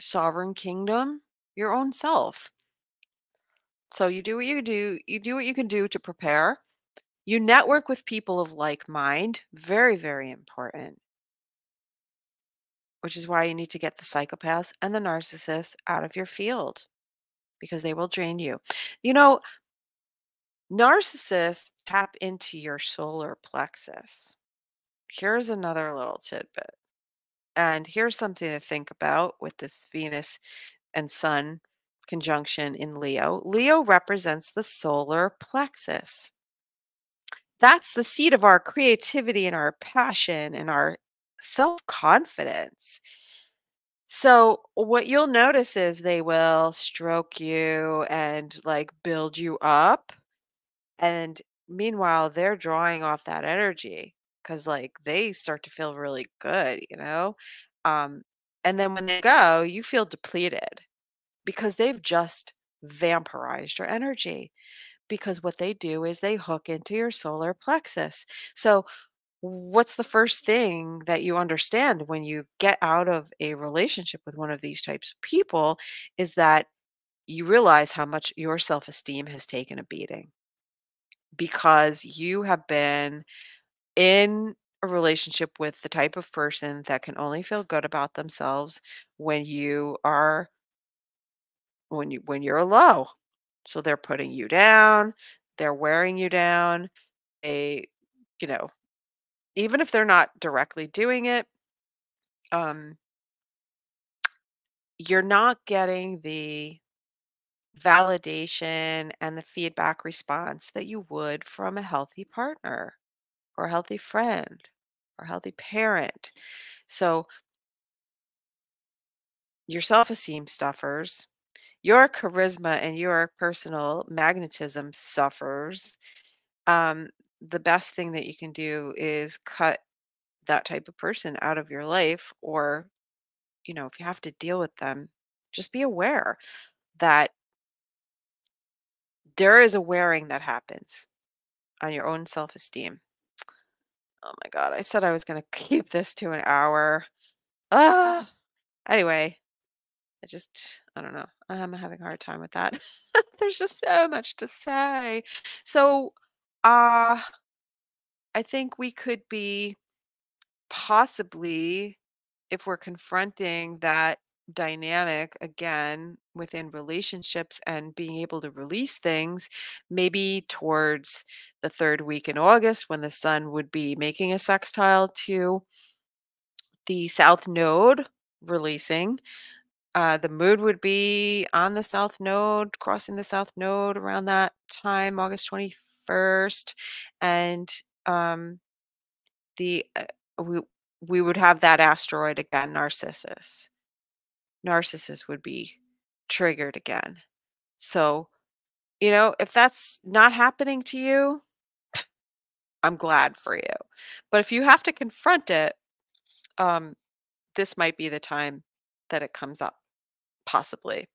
sovereign kingdom, your own self. So you do what you do, you do what you can do to prepare. You network with people of like mind, very, very important, which is why you need to get the psychopaths and the narcissists out of your field because they will drain you. You know, narcissists tap into your solar plexus. Here's another little tidbit. And here's something to think about with this Venus and Sun conjunction in Leo. Leo represents the solar plexus. That's the seat of our creativity and our passion and our self confidence. So, what you'll notice is they will stroke you and like build you up. And meanwhile, they're drawing off that energy because like they start to feel really good, you know? Um, and then when they go, you feel depleted because they've just vampirized your energy. Because what they do is they hook into your solar plexus. So, what's the first thing that you understand when you get out of a relationship with one of these types of people is that you realize how much your self esteem has taken a beating because you have been in a relationship with the type of person that can only feel good about themselves when you are when you're low. So they're putting you down, they're wearing you down. They, you know, even if they're not directly doing it, um, you're not getting the validation and the feedback response that you would from a healthy partner or a healthy friend or a healthy parent. So your self esteem suffers, your charisma and your personal magnetism suffers. Um, the best thing that you can do is cut that type of person out of your life, or, you know, if you have to deal with them, just be aware that there is a wearing that happens on your own self-esteem. Oh my god, I said I was gonna keep this to an hour. Ah, anyway, I don't know. I'm having a hard time with that. There's just so much to say. So, uh, I think we could be possibly, if we're confronting that dynamic again within relationships and being able to release things, maybe towards the third week in August when the sun would be making a sextile to the South Node, releasing. The mood would be on the South Node, crossing the South Node around that time, August 21st. And um, the we we would have that asteroid again, Narcissus. Narcissus would be triggered again. So, you know, if that's not happening to you, I'm glad for you. But if you have to confront it, this might be the time that it comes up, possibly.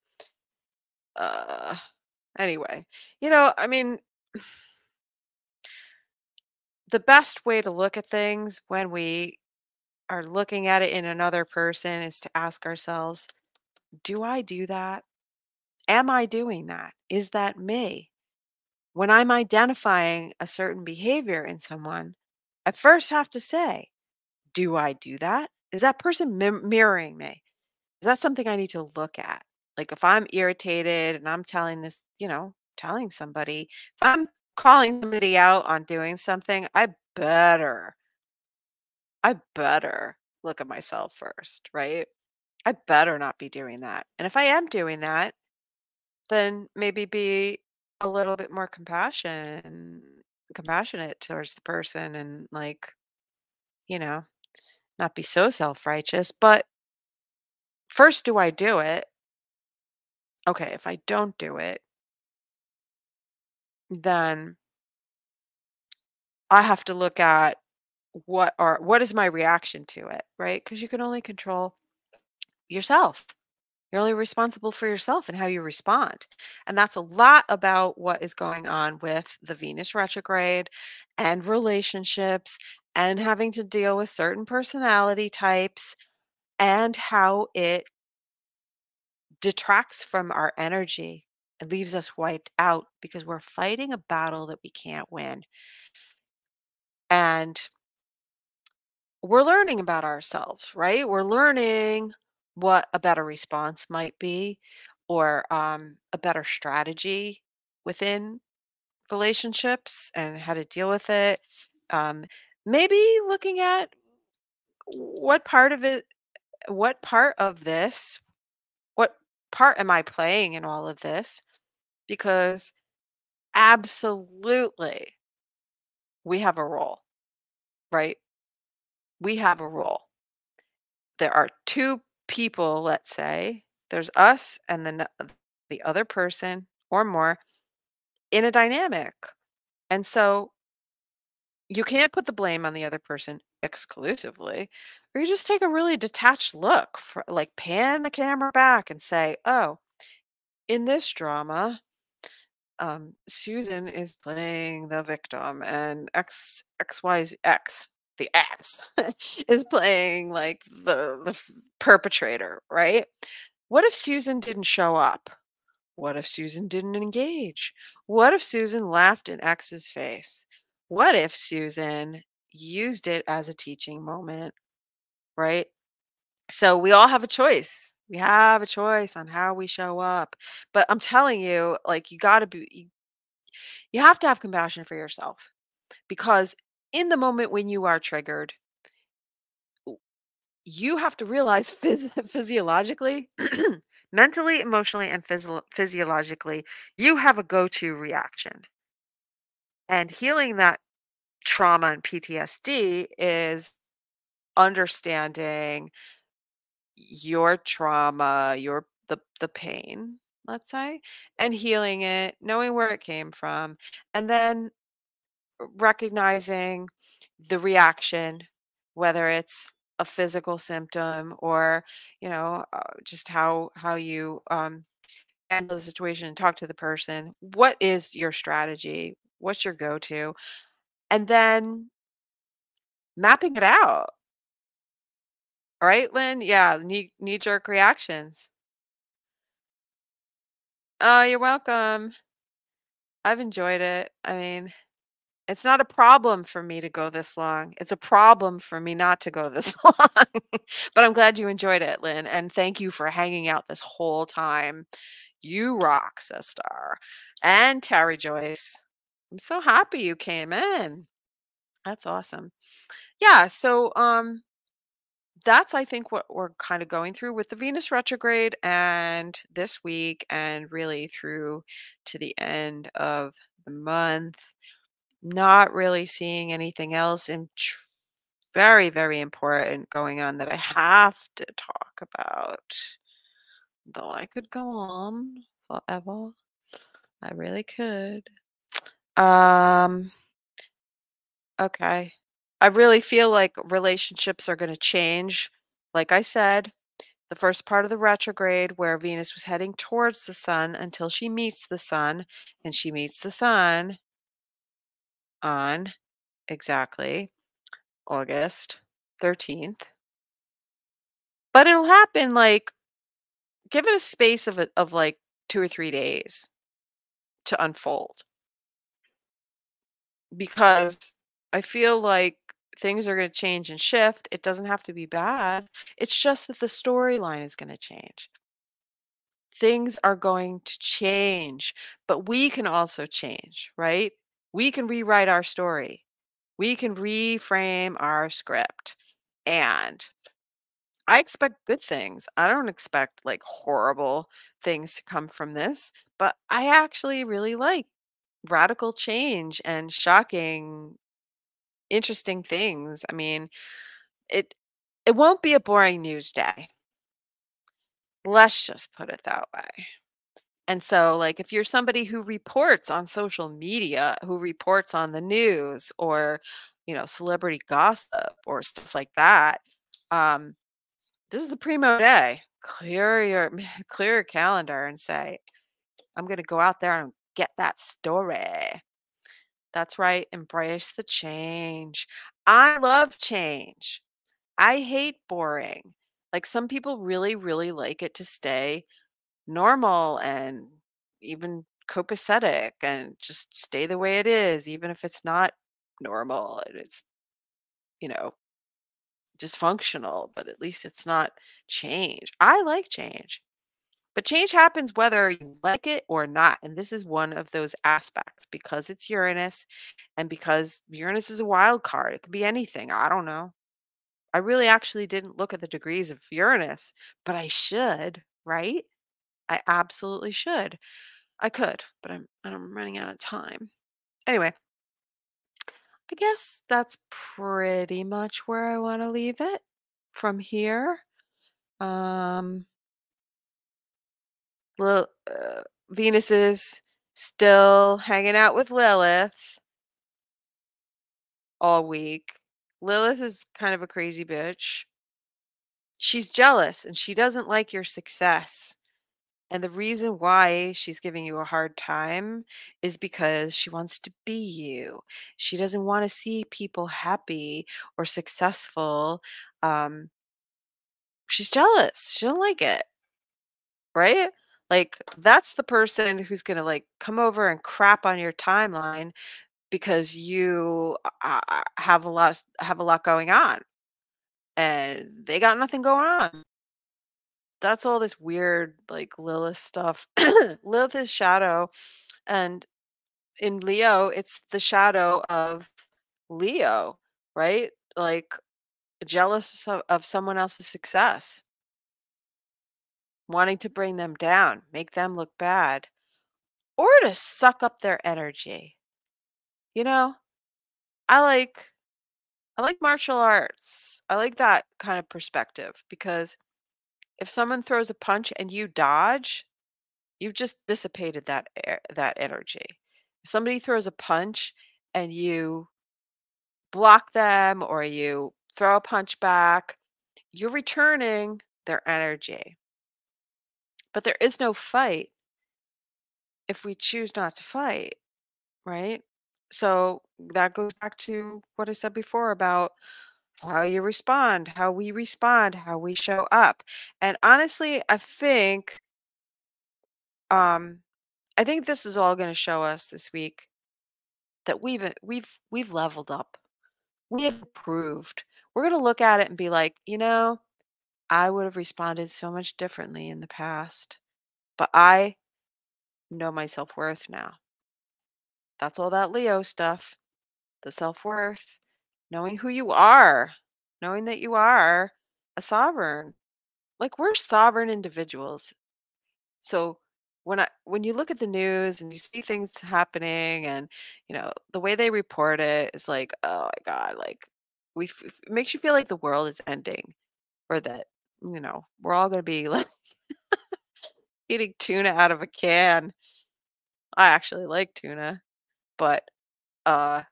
Uh, anyway, I mean, the best way to look at things when we are looking at it in another person is to ask ourselves, do I do that? Am I doing that? Is that me? When I'm identifying a certain behavior in someone, I first have to say, do I do that? Is that person mirroring me? Is that something I need to look at? Like if I'm irritated and I'm telling this, telling somebody, if I'm calling somebody out on doing something, I better look at myself first, right? I better not be doing that. And if I am doing that, then maybe be a little bit more compassionate towards the person and like, you know, not be so self-righteous. But first, do I do it? Okay, if I don't do it, then I have to look at what is my reaction to it, right? Because you can only control yourself. You're only responsible for yourself and how you respond. And that's a lot about what is going on with the Venus retrograde and relationships and having to deal with certain personality types and how it detracts from our energy. It leaves us wiped out because we're fighting a battle that we can't win. And we're learning about ourselves, right? We're learning what a better response might be or a better strategy within relationships and how to deal with it. Um, Maybe looking at what part of it, what part of this, what part am I playing in all of this? Because absolutely we have a role, right? We have a role. There are two people, let's say, there's us and then the other person or more in a dynamic. And so you can't put the blame on the other person exclusively, or you just take a really detached look, for, like pan the camera back and say, oh, in this drama, Susan is playing the victim and the X is playing like the perpetrator, right? What if Susan didn't show up? What if Susan didn't engage? What if Susan laughed in X's face? What if Susan used it as a teaching moment, right? So we all have a choice. We have a choice on how we show up. But I'm telling you, like you have to have compassion for yourself because in the moment when you are triggered, you have to realize physiologically, mentally, emotionally, and physiologically, you have a go to reaction. And healing that trauma and PTSD is understanding your trauma, the pain, let's say, and healing it, knowing where it came from, and then recognizing the reaction, whether it's a physical symptom or just how you handle the situation and talk to the person. What is your strategy? What's your go-to? And then mapping it out. All right, Lynn? Yeah, knee-jerk reactions. Oh, you're welcome. I've enjoyed it. I mean, it's not a problem for me to go this long. It's a problem for me not to go this long. But I'm glad you enjoyed it, Lynn, and thank you for hanging out this whole time. You rock, sister. And Terry Joyce. I'm so happy you came in. That's awesome. Yeah, so that's I think what we're kind of going through with the Venus retrograde and this week and really through to the end of the month. Not really seeing anything else very, very important going on that I have to talk about. Though I could go on forever. I really could. Um, okay. I really feel like relationships are going to change Like I said, the first part of the retrograde where Venus was heading towards the sun until she meets the sun, and she meets the sun on exactly August 13th. But it'll happen like give it a space of like 2 or 3 days to unfold because I feel like things are going to change and shift. It doesn't have to be bad. It's just that the storyline is going to change. Things are going to change, but we can also change, right? We can rewrite our story. We can reframe our script. And I expect good things. I don't expect like horrible things to come from this, but I actually really like radical change and shocking, interesting things. I mean, it it won't be a boring news day. Let's just put it that way. And so, like, if you're somebody who reports on social media, who reports on the news or, celebrity gossip or stuff like that, um, this is a primo day. Clear your clear your calendar and say, I'm gonna go out there and get that story. That's right. Embrace the change. I love change. I hate boring. Like some people really, really like it to stay normal and even copacetic and just stay the way it is, even if it's not normal and it's, you know, dysfunctional, but at least it's not change. I like change, but change happens whether you like it or not. And this is one of those aspects because it's Uranus and because Uranus is a wild card. It could be anything. I don't know. I really actually didn't look at the degrees of Uranus, but I should, right? I absolutely should. I could, but I'm running out of time. Anyway, I guess that's pretty much where I want to leave it from here. Um, Venus is still hanging out with Lilith all week. Lilith is kind of a crazy bitch. She's jealous and she doesn't like your success. And the reason why she's giving you a hard time is because she wants to be you. She doesn't want to see people happy or successful. Um, she's jealous. She don't like it, right? Like that's the person who's gonna like come over and crap on your timeline because you have a lot going on and they got nothing going on. That's all this weird like Lilith stuff. Lilith is shadow, and in Leo, it's the shadow of Leo, right? Like jealous of someone else's success, wanting to bring them down, make them look bad, or to suck up their energy. You know, I like I like martial arts. I like that kind of perspective because if someone throws a punch and you dodge, you've just dissipated that energy. If somebody throws a punch and you block them or you throw a punch back, you're returning their energy. But there is no fight if we choose not to fight, right? So that goes back to what I said before about how you respond, how we respond, how we show up. And honestly, um I think this is all going to show us this week that we've leveled up. We have improved. We're going to look at it and be like, I would have responded so much differently in the past, but I know my self-worth now. That's all that Leo stuff, the self-worth, knowing who you are, knowing that you are a sovereign. Like we're sovereign individuals. So when you look at the news and you see things happening and the way they report it is like, oh my God, like it makes you feel like the world is ending or that, we're all going to be like eating tuna out of a can. I actually like tuna, but uh,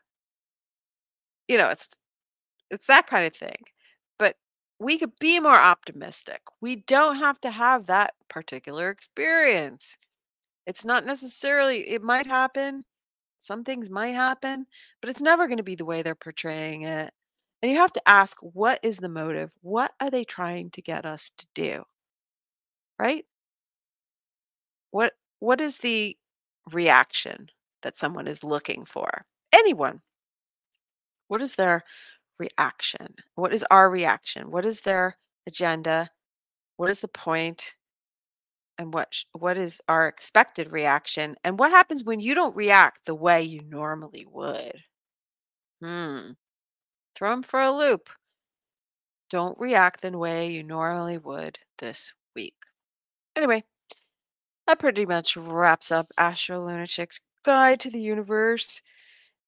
it's that kind of thing. But we could be more optimistic. We don't have to have that particular experience. It's not necessarily, it might happen. Some things might happen, but it's never going to be the way they're portraying it. And you have to ask, what is the motive? What are they trying to get us to do? Right? What is the reaction that someone is looking for? Anyone. What is their reaction? What is our reaction? What is their agenda? What is the point? And what is our expected reaction? And what happens when you don't react the way you normally would? Hmm. Throw them for a loop. Don't react the way you normally would this week. Anyway, that pretty much wraps up AstroLunaChick's Guide to the Universe.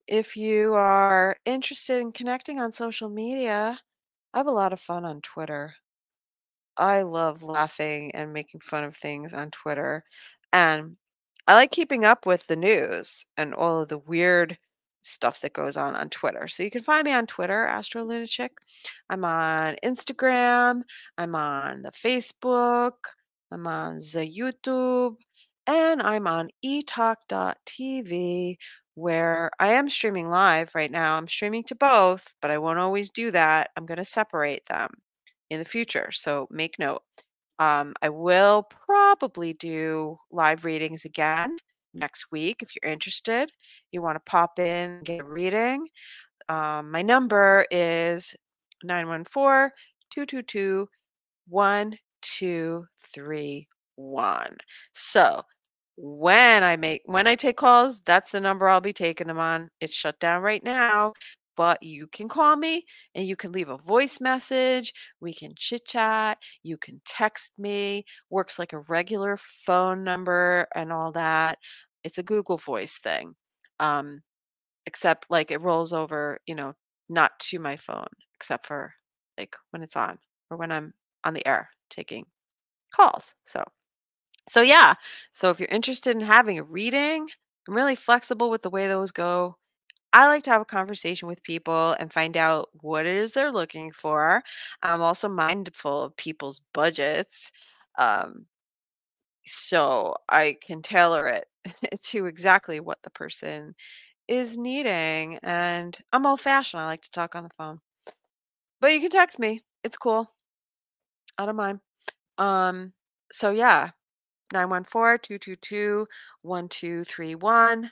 If you are interested in connecting on social media, I have a lot of fun on Twitter. I love laughing and making fun of things on Twitter. And I like keeping up with the news and all of the weird stuff that goes on Twitter. So you can find me on Twitter, AstroLunaChick. I'm on Instagram. I'm on the Facebook. I'm on the YouTube. And I'm on etalk.tv, where I am streaming live right now. I'm streaming to both, but I won't always do that. I'm going to separate them in the future. So make note. I will probably do live readings again next week if you're interested. You want to pop in and get a reading. My number is 914-222-1231. So when I take calls, that's the number I'll be taking them on. It's shut down right now, but you can call me and you can leave a voice message. We can chit chat. You can text me. Works like a regular phone number and all that. It's a Google Voice thing. Um, except like it rolls over, not to my phone, except for like when it's on or when I'm on the air taking calls. So yeah. So if you're interested in having a reading, I'm really flexible with the way those go. I like to have a conversation with people and find out what it is they're looking for. I'm also mindful of people's budgets. Um, so I can tailor it to exactly what the person is needing. And I'm old fashioned. I like to talk on the phone. But you can text me. It's cool. I don't mind. Um, so yeah, 914-222-1231.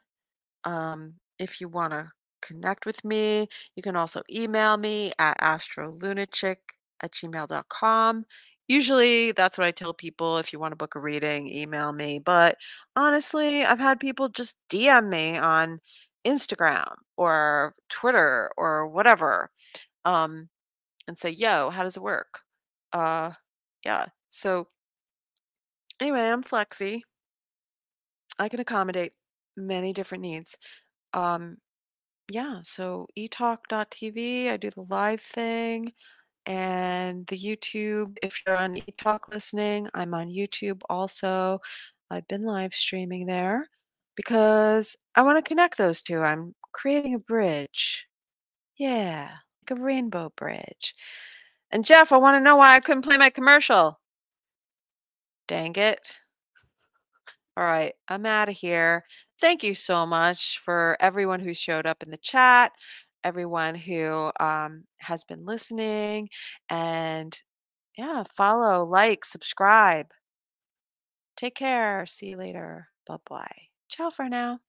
If you want to connect with me, you can also email me at astrolunachick@gmail.com. Usually that's what I tell people. If you want to book a reading, email me. But honestly, I've had people just DM me on Instagram or Twitter or whatever, um, and say, yo, how does it work? Uh, yeah. So anyway, I'm flexy. I can accommodate many different needs. Um, yeah, so etalk.tv, I do the live thing, and the YouTube. If you're on etalk listening, I'm on YouTube also. I've been live streaming there because I want to connect those two. I'm creating a bridge. Yeah, like a rainbow bridge. And Jeff, I want to know why I couldn't play my commercial. Dang it. All right, I'm out of here. Thank you so much for everyone who showed up in the chat, everyone who has been listening, and yeah, follow, like, subscribe. Take care. See you later. Bye bye. Ciao for now.